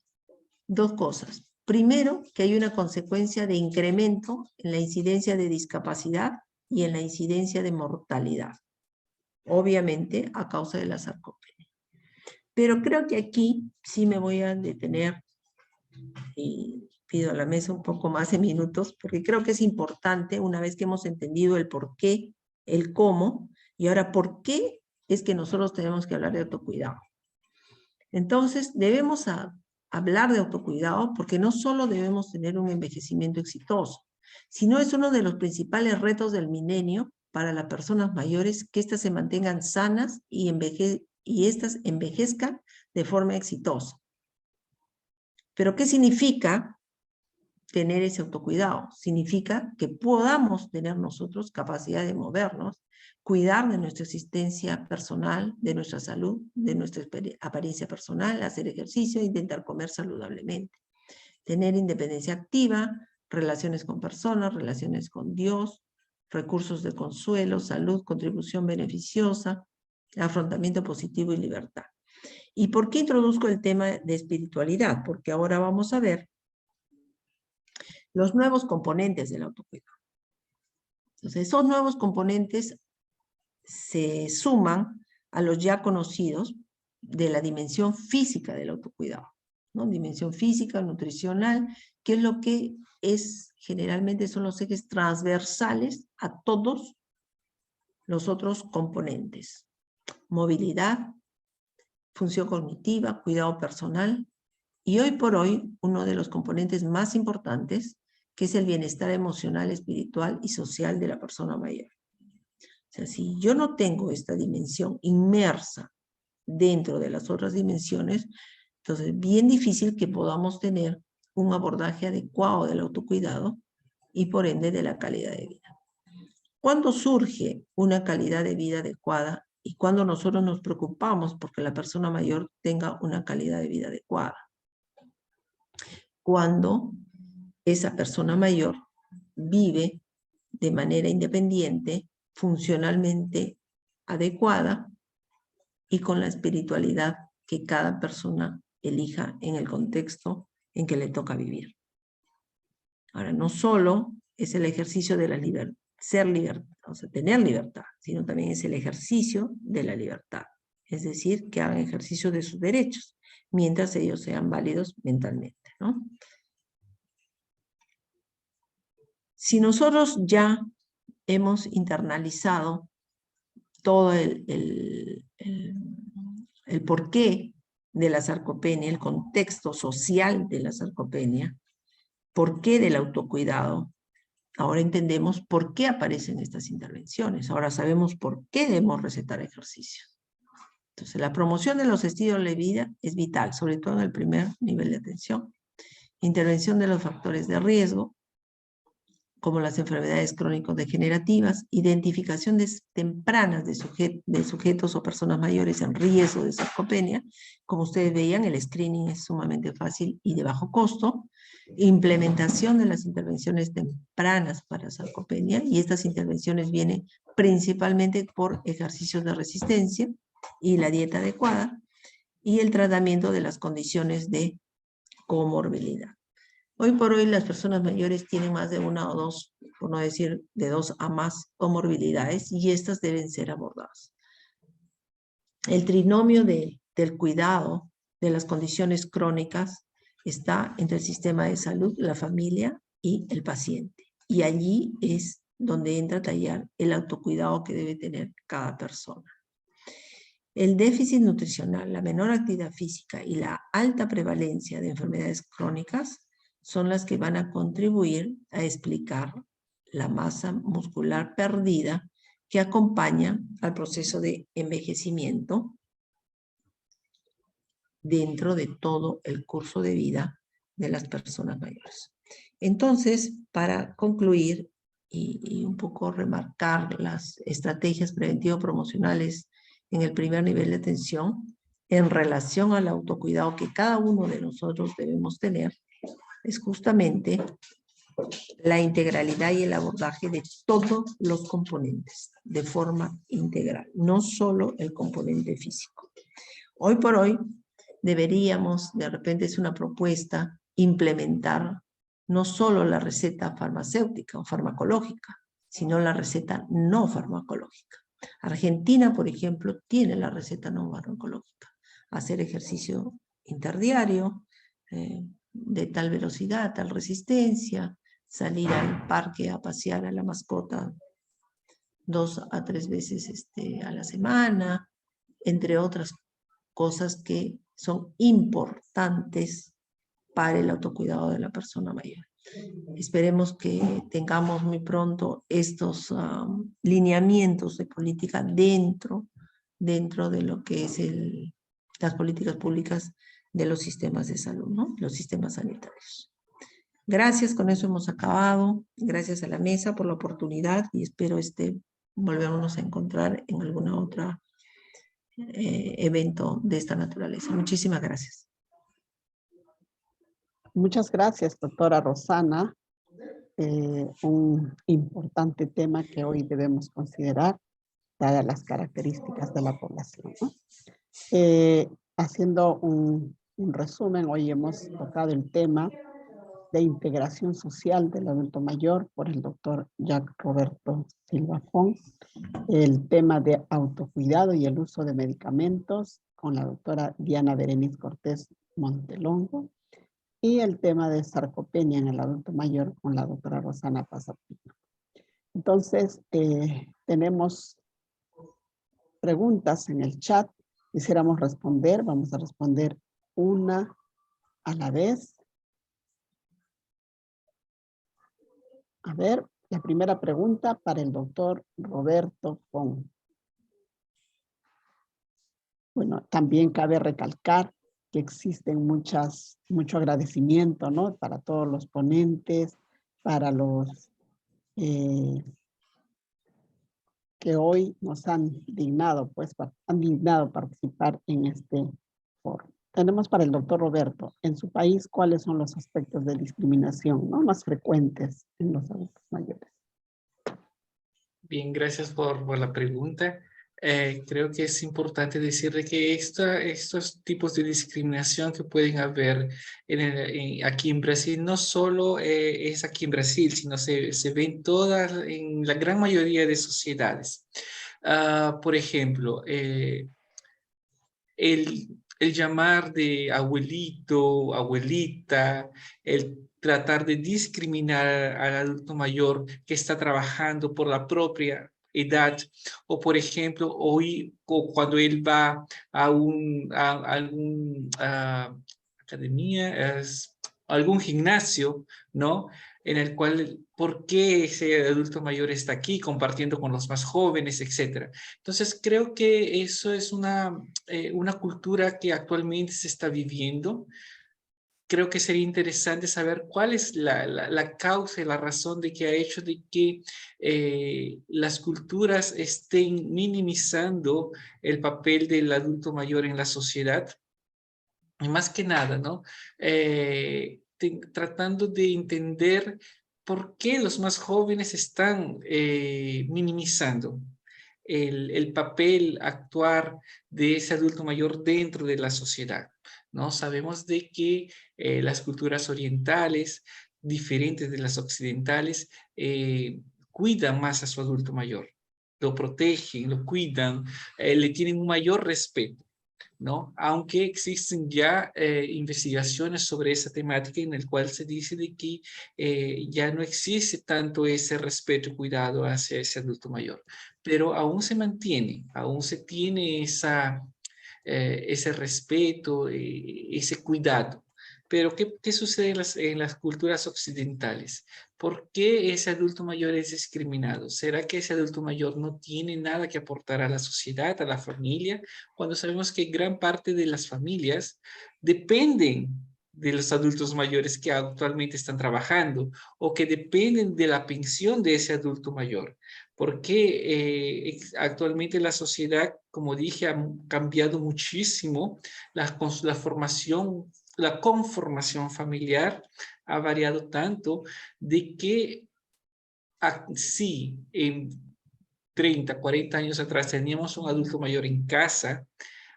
2 cosas. Primero, que hay una consecuencia de incremento en la incidencia de discapacidad y en la incidencia de mortalidad, obviamente a causa de la sarcopenia. Pero creo que aquí sí me voy a detener y pido a la mesa un poco más de minutos, porque creo que es importante, una vez que hemos entendido el por qué, el cómo, y ahora por qué es que nosotros tenemos que hablar de autocuidado. Entonces, debemos hablar de autocuidado porque no solo debemos tener un envejecimiento exitoso, sino es uno de los principales retos del milenio para las personas mayores, que éstas se mantengan sanas y éstas envejezcan de forma exitosa. ¿Pero qué significa tener ese autocuidado? Significa que podamos tener nosotros capacidad de movernos, cuidar de nuestra existencia personal, de nuestra salud, de nuestra apariencia personal, hacer ejercicio, intentar comer saludablemente, tener independencia activa, relaciones con personas, relaciones con Dios, recursos de consuelo, salud, contribución beneficiosa, afrontamiento positivo y libertad. ¿Y por qué introduzco el tema de espiritualidad? Porque ahora vamos a ver los nuevos componentes del autocuidado. Entonces, esos nuevos componentes se suman a los ya conocidos de la dimensión física del autocuidado, ¿no? Dimensión física, nutricional, que es lo que generalmente son los ejes transversales a todos los otros componentes. Movilidad, función cognitiva, cuidado personal, y hoy por hoy uno de los componentes más importantes, que es el bienestar emocional, espiritual y social de la persona mayor. O sea, si yo no tengo esta dimensión inmersa dentro de las otras dimensiones, entonces es bien difícil que podamos tener un abordaje adecuado del autocuidado y por ende de la calidad de vida. ¿Cuándo surge una calidad de vida adecuada y cuándo nosotros nos preocupamos porque la persona mayor tenga una calidad de vida adecuada? Cuando esa persona mayor vive de manera independiente, funcionalmente adecuada y con la espiritualidad que cada persona elija en el contexto en que le toca vivir. Ahora, no solo es el ejercicio de la libertad, o sea, tener libertad, sino también es el ejercicio de la libertad. Es decir, que hagan ejercicio de sus derechos, mientras ellos sean válidos mentalmente, ¿no? Si nosotros ya hemos internalizado todo el porqué de la sarcopenia, el contexto social de la sarcopenia, porqué del autocuidado, ahora entendemos por qué aparecen estas intervenciones, ahora sabemos por qué debemos recetar ejercicios. Entonces, la promoción de los estilos de vida es vital, sobre todo en el primer nivel de atención. Intervención de los factores de riesgo, como las enfermedades crónico-degenerativas, identificación tempranas de sujetos o personas mayores en riesgo de sarcopenia. Como ustedes veían, el screening es sumamente fácil y de bajo costo. Implementación de las intervenciones tempranas para sarcopenia, y estas intervenciones vienen principalmente por ejercicios de resistencia y la dieta adecuada, y el tratamiento de las condiciones de comorbilidad. Hoy por hoy las personas mayores tienen más de una o dos, por no decir de 2 a más comorbilidades, y estas deben ser abordadas. El trinomio del cuidado de las condiciones crónicas está entre el sistema de salud, la familia y el paciente. Y allí es donde entra a tallar el autocuidado que debe tener cada persona. El déficit nutricional, la menor actividad física y la alta prevalencia de enfermedades crónicas son las que van a contribuir a explicar la masa muscular perdida que acompaña al proceso de envejecimiento dentro de todo el curso de vida de las personas mayores. Entonces, para concluir y un poco remarcar las estrategias preventivo-promocionales en el primer nivel de atención en relación al autocuidado que cada uno de nosotros debemos tener, es justamente la integralidad y el abordaje de todos los componentes de forma integral, no solo el componente físico. Hoy por hoy deberíamos, de repente es una propuesta, implementar no solo la receta farmacéutica o farmacológica, sino la receta no farmacológica. Argentina, por ejemplo, tiene la receta no farmacológica. Hacer ejercicio interdiario, de tal velocidad, tal resistencia, salir al parque a pasear a la mascota 2 a 3 veces a la semana, entre otras cosas que son importantes para el autocuidado de la persona mayor. Esperemos que tengamos muy pronto estos lineamientos de política dentro de lo que es las políticas públicas de los sistemas de salud, ¿no? Los sistemas sanitarios. Gracias, con eso hemos acabado. Gracias a la mesa por la oportunidad y espero volvernos a encontrar en alguna otra evento de esta naturaleza. Muchísimas gracias. Muchas gracias, doctora Rosana. Un importante tema que hoy debemos considerar, dadas las características de la población, ¿no? Haciendo un resumen, hoy hemos tocado el tema de integración social del adulto mayor por el doctor Jack Roberto Silva Fons, el tema de autocuidado y el uso de medicamentos con la doctora Diana Berenice Cortés Montelongo, y el tema de sarcopenia en el adulto mayor con la doctora Rosana Pasapino. Entonces, tenemos preguntas en el chat. Quisiéramos responder, vamos a responder una a la vez. A ver, la primera pregunta para el doctor Roberto Fon. Bueno, también cabe recalcar que existen mucho agradecimiento, ¿no? Para todos los ponentes, para los que hoy nos han dignado participar en este foro. Tenemos para el doctor Roberto, en su país, ¿cuáles son los aspectos de discriminación, ¿no?, más frecuentes en los adultos mayores? Bien, gracias por la pregunta. Creo que es importante decirle que estos tipos de discriminación que pueden haber aquí en Brasil, no solo es aquí en Brasil, sino se ven en la gran mayoría de sociedades. Por ejemplo, el llamar de abuelito, abuelita, el tratar de discriminar al adulto mayor que está trabajando por la propia edad, o por ejemplo, hoy cuando él va a alguna academia, algún gimnasio, ¿no? En el cual, ¿por qué ese adulto mayor está aquí compartiendo con los más jóvenes, etcétera? Entonces, creo que eso es una cultura que actualmente se está viviendo. Creo que sería interesante saber cuál es la causa y la razón de que ha hecho de que las culturas estén minimizando el papel del adulto mayor en la sociedad. Y más que nada, ¿no? Tratando de entender por qué los más jóvenes están minimizando el papel actuar de ese adulto mayor dentro de la sociedad, ¿no? Sabemos de que las culturas orientales, diferentes de las occidentales, cuidan más a su adulto mayor, lo protegen, lo cuidan, le tienen un mayor respeto, ¿no? Aunque existen ya investigaciones sobre esa temática en el cual se dice de que ya no existe tanto ese respeto y cuidado hacia ese adulto mayor, pero aún se mantiene, aún se tiene ese respeto, ese cuidado. Pero ¿qué sucede en las culturas occidentales? ¿Por qué ese adulto mayor es discriminado? ¿Será que ese adulto mayor no tiene nada que aportar a la sociedad, a la familia? Cuando sabemos que gran parte de las familias dependen de los adultos mayores que actualmente están trabajando o que dependen de la pensión de ese adulto mayor. Porque actualmente la sociedad, como dije, ha cambiado muchísimo. La formación, la conformación familiar ha variado tanto de que sí, en 30, 40 años atrás teníamos un adulto mayor en casa.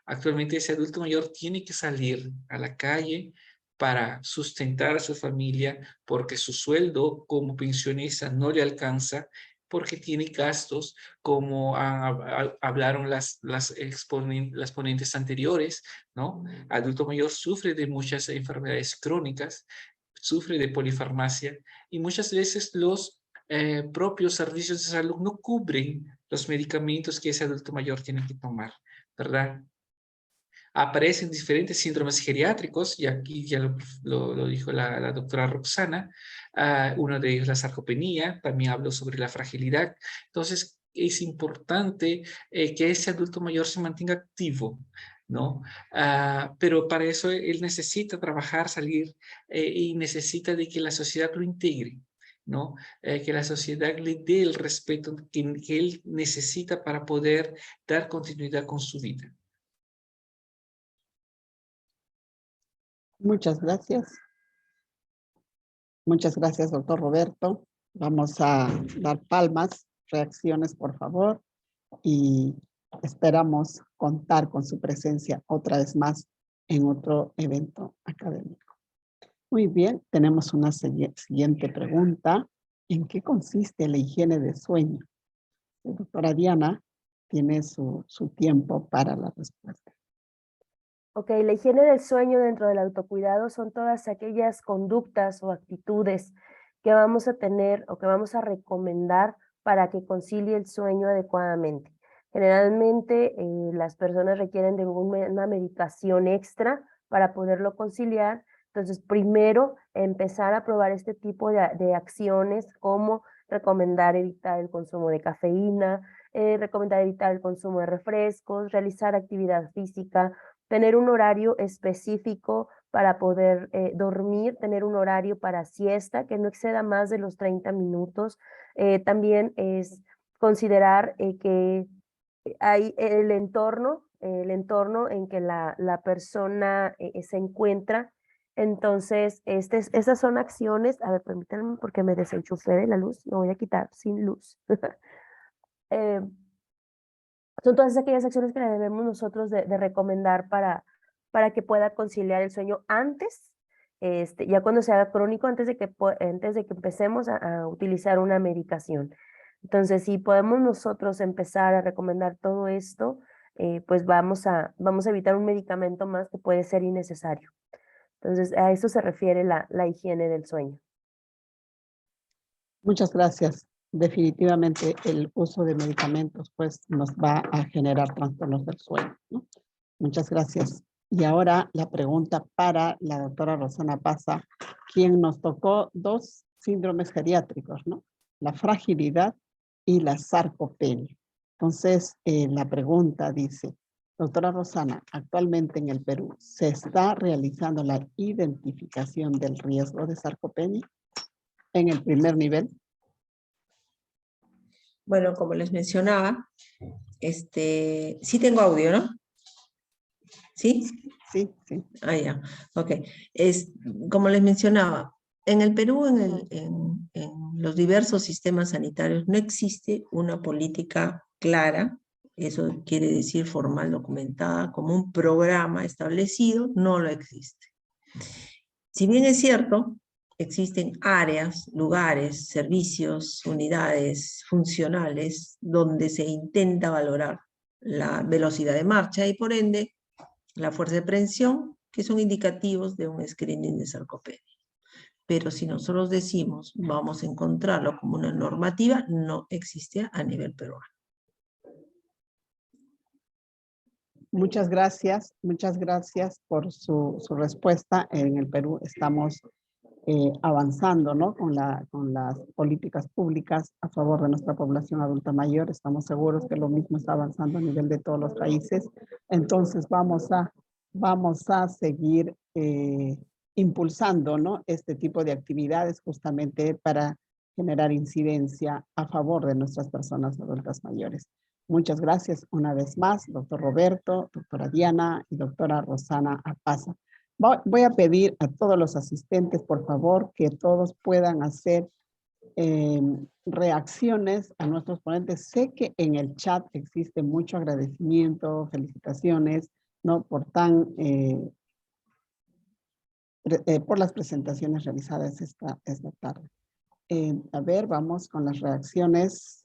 Actualmente ese adulto mayor tiene que salir a la calle para sustentar a su familia porque su sueldo como pensionista no le alcanza, porque tiene gastos como hablaron las ponentes anteriores, ¿no? Adulto mayor sufre de muchas enfermedades crónicas, sufre de polifarmacia y muchas veces los propios servicios de salud no cubren los medicamentos que ese adulto mayor tiene que tomar, ¿verdad? Aparecen diferentes síndromes geriátricos, y aquí ya lo dijo la doctora Roxana, uno de ellos la sarcopenia, también habló sobre la fragilidad. Entonces, es importante que ese adulto mayor se mantenga activo, ¿no? Pero para eso él necesita trabajar, salir, y necesita de que la sociedad lo integre, ¿no? Que la sociedad le dé el respeto que él necesita para poder dar continuidad con su vida. Muchas gracias. Muchas gracias, doctor Roberto. Vamos a dar palmas, reacciones, por favor, y esperamos contar con su presencia otra vez más en otro evento académico. Muy bien, tenemos una siguiente pregunta. ¿En qué consiste la higiene de sueño? La doctora Diana tiene su tiempo para la respuesta. Ok, la higiene del sueño dentro del autocuidado son todas aquellas conductas o actitudes que vamos a tener o que vamos a recomendar para que concilie el sueño adecuadamente. Generalmente las personas requieren de una medicación extra para poderlo conciliar. Entonces, primero empezar a probar este tipo de acciones como recomendar evitar el consumo de cafeína, recomendar evitar el consumo de refrescos, realizar actividad física, tener un horario específico para poder dormir, tener un horario para siesta que no exceda más de los 30 minutos. También es considerar que hay el entorno en que la persona se encuentra. Entonces, esas son acciones, a ver, permítanme porque me desenchufé de la luz, me voy a quitar sin luz. Son todas aquellas acciones que le debemos nosotros de recomendar para que pueda conciliar el sueño antes, ya cuando se haga crónico, antes de que empecemos a utilizar una medicación. Entonces, si podemos nosotros empezar a recomendar todo esto, pues vamos a evitar un medicamento más que puede ser innecesario. Entonces, a eso se refiere la higiene del sueño. Muchas gracias. Definitivamente el uso de medicamentos pues nos va a generar trastornos del sueño, ¿no? Muchas gracias. Y ahora la pregunta para la doctora Rosana Pasa, quien nos tocó 2 síndromes geriátricos, ¿no? La fragilidad y la sarcopenia. Entonces, la pregunta dice, doctora Rosana, actualmente en el Perú, ¿se está realizando la identificación del riesgo de sarcopenia en el primer nivel? Bueno, como les mencionaba, sí tengo audio, ¿no? ¿Sí? Sí, sí. Ah, ya, ok. Como les mencionaba, en el Perú, en los diversos sistemas sanitarios, no existe una política clara, eso quiere decir formal, documentada, como un programa establecido, no lo existe. Si bien es cierto, existen áreas, lugares, servicios, unidades funcionales donde se intenta valorar la velocidad de marcha y por ende la fuerza de prehensión, que son indicativos de un screening de sarcopenia. Pero si nosotros decimos vamos a encontrarlo como una normativa, no existe a nivel peruano. Muchas gracias por su respuesta. En el Perú estamos avanzando, ¿no? Con las políticas públicas a favor de nuestra población adulta mayor. Estamos seguros que lo mismo está avanzando a nivel de todos los países. Entonces vamos a seguir impulsando, ¿no? Este tipo de actividades justamente para generar incidencia a favor de nuestras personas adultas mayores. Muchas gracias una vez más, doctor Roberto, doctora Diana y doctora Rosana Apasa. Voy a pedir a todos los asistentes, por favor, que todos puedan hacer reacciones a nuestros ponentes. Sé que en el chat existe mucho agradecimiento, felicitaciones, ¿no? Por las presentaciones realizadas esta tarde. A ver, vamos con las reacciones.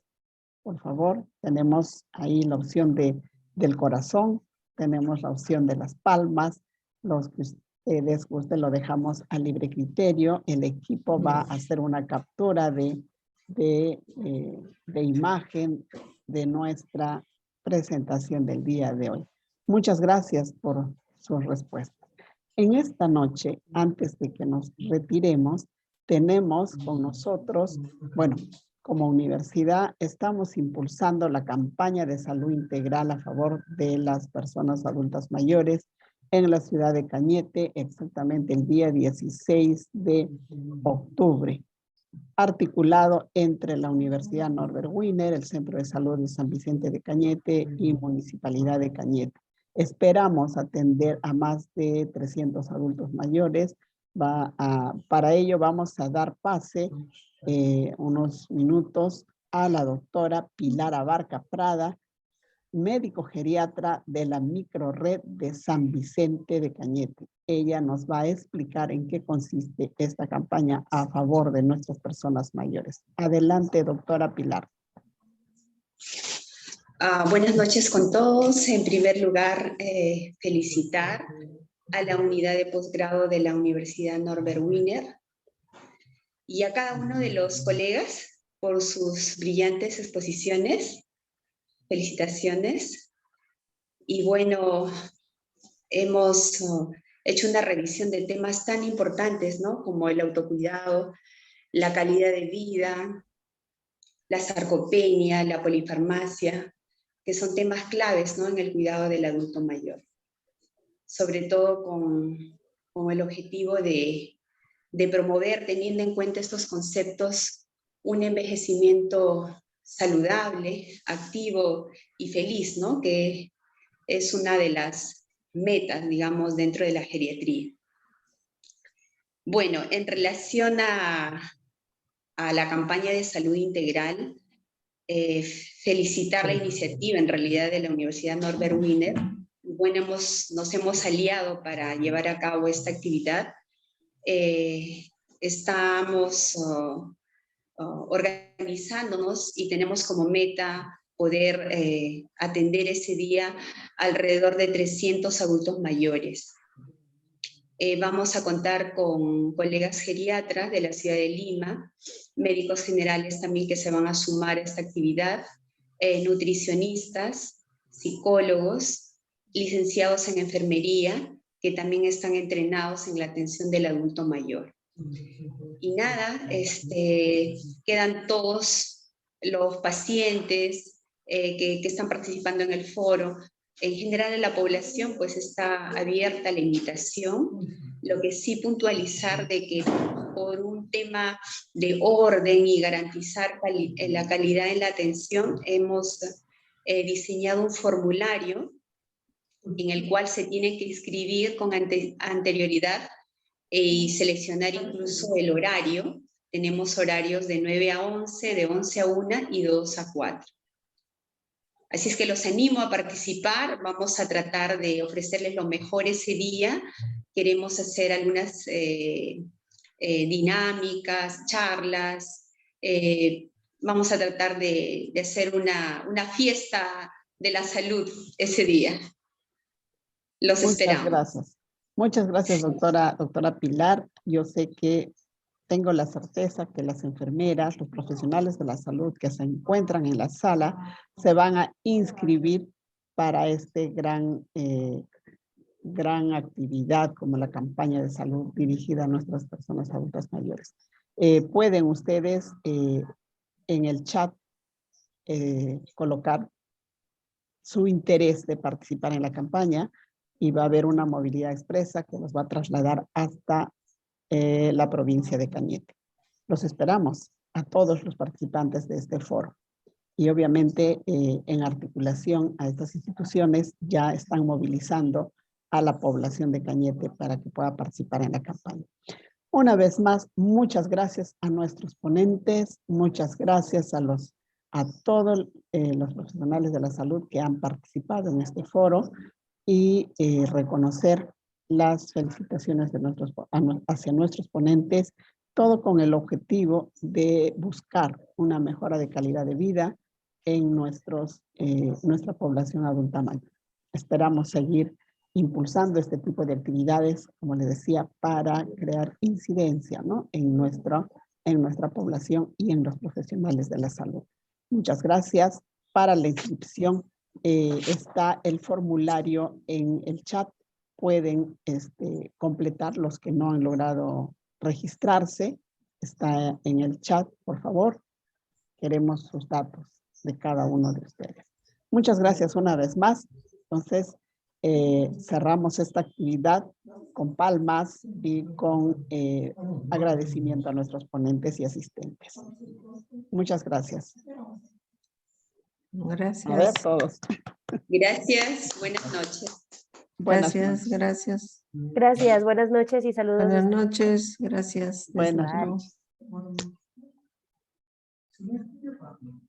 Por favor, tenemos ahí la opción del corazón, tenemos la opción de las palmas, los que ustedes gusten lo dejamos a libre criterio. El equipo va a hacer una captura de imagen de nuestra presentación del día de hoy. Muchas gracias por sus respuestas. En esta noche, antes de que nos retiremos, tenemos con nosotros, bueno, como universidad estamos impulsando la campaña de salud integral a favor de las personas adultas mayores en la ciudad de Cañete, exactamente el día 16 de octubre, articulado entre la Universidad Norbert Wiener, el Centro de Salud de San Vicente de Cañete y Municipalidad de Cañete. Esperamos atender a más de 300 adultos mayores. Para ello vamos a dar pase unos minutos a la doctora Pilar Abarca Prada, médico geriatra de la microred de San Vicente de Cañete. Ella nos va a explicar en qué consiste esta campaña a favor de nuestras personas mayores. Adelante, doctora Pilar. Buenas noches con todos. En primer lugar, felicitar a la unidad de posgrado de la Universidad Norbert Wiener y a cada uno de los colegas por sus brillantes exposiciones. Felicitaciones. Y bueno, hemos hecho una revisión de temas tan importantes, ¿no? Como el autocuidado, la calidad de vida, la sarcopenia, la polifarmacia, que son temas claves, ¿no? En el cuidado del adulto mayor. Sobre todo con el objetivo de promover, teniendo en cuenta estos conceptos, un envejecimiento saludable, activo y feliz, ¿no? Que es una de las metas, digamos, dentro de la geriatría. Bueno, en relación a la campaña de salud integral, felicitar la iniciativa, en realidad, de la Universidad Norbert Wiener. Bueno, nos hemos aliado para llevar a cabo esta actividad. Estamos organizándonos y tenemos como meta poder atender ese día alrededor de 300 adultos mayores. Vamos a contar con colegas geriatras de la ciudad de Lima, médicos generales también que se van a sumar a esta actividad, nutricionistas, psicólogos, licenciados en enfermería que también están entrenados en la atención del adulto mayor. Y nada, quedan todos los pacientes que están participando en el foro. En general en la población pues está abierta la invitación, lo que sí puntualizar de que por un tema de orden y garantizar la calidad en la atención hemos diseñado un formulario en el cual se tiene que inscribir con anterioridad y seleccionar incluso el horario. Tenemos horarios de 9 a 11, de 11 a 1 y de 2 a 4. Así es que los animo a participar, vamos a tratar de ofrecerles lo mejor ese día. Queremos hacer algunas dinámicas, charlas, vamos a tratar de hacer una fiesta de la salud ese día. Los esperamos. Gracias. Muchas gracias, doctora Pilar. Yo sé que tengo la certeza que las enfermeras, los profesionales de la salud que se encuentran en la sala se van a inscribir para este gran actividad como la campaña de salud dirigida a nuestras personas adultas mayores. Pueden ustedes en el chat colocar su interés de participar en la campaña y va a haber una movilidad expresa que los va a trasladar hasta la provincia de Cañete. Los esperamos a todos los participantes de este foro. Y obviamente en articulación a estas instituciones ya están movilizando a la población de Cañete para que pueda participar en la campaña. Una vez más, muchas gracias a nuestros ponentes, muchas gracias a todos los profesionales de la salud que han participado en este foro y reconocer las felicitaciones de hacia nuestros ponentes, todo con el objetivo de buscar una mejora de calidad de vida en nuestra población adulta mayor. Esperamos seguir impulsando este tipo de actividades, como les decía, para crear incidencia, ¿no? en nuestra población y en los profesionales de la salud. Muchas gracias. Para la inscripción está el formulario en el chat. Pueden completar los que no han logrado registrarse. Está en el chat, por favor. Queremos sus datos de cada uno de ustedes. Muchas gracias una vez más. Entonces, cerramos esta actividad con palmas y con agradecimiento a nuestros ponentes y asistentes. Muchas gracias. Gracias. A ver todos. Gracias, buenas noches. Gracias, gracias. Gracias, buenas noches y saludos. Buenas noches, gracias. Buenas Bye. noches.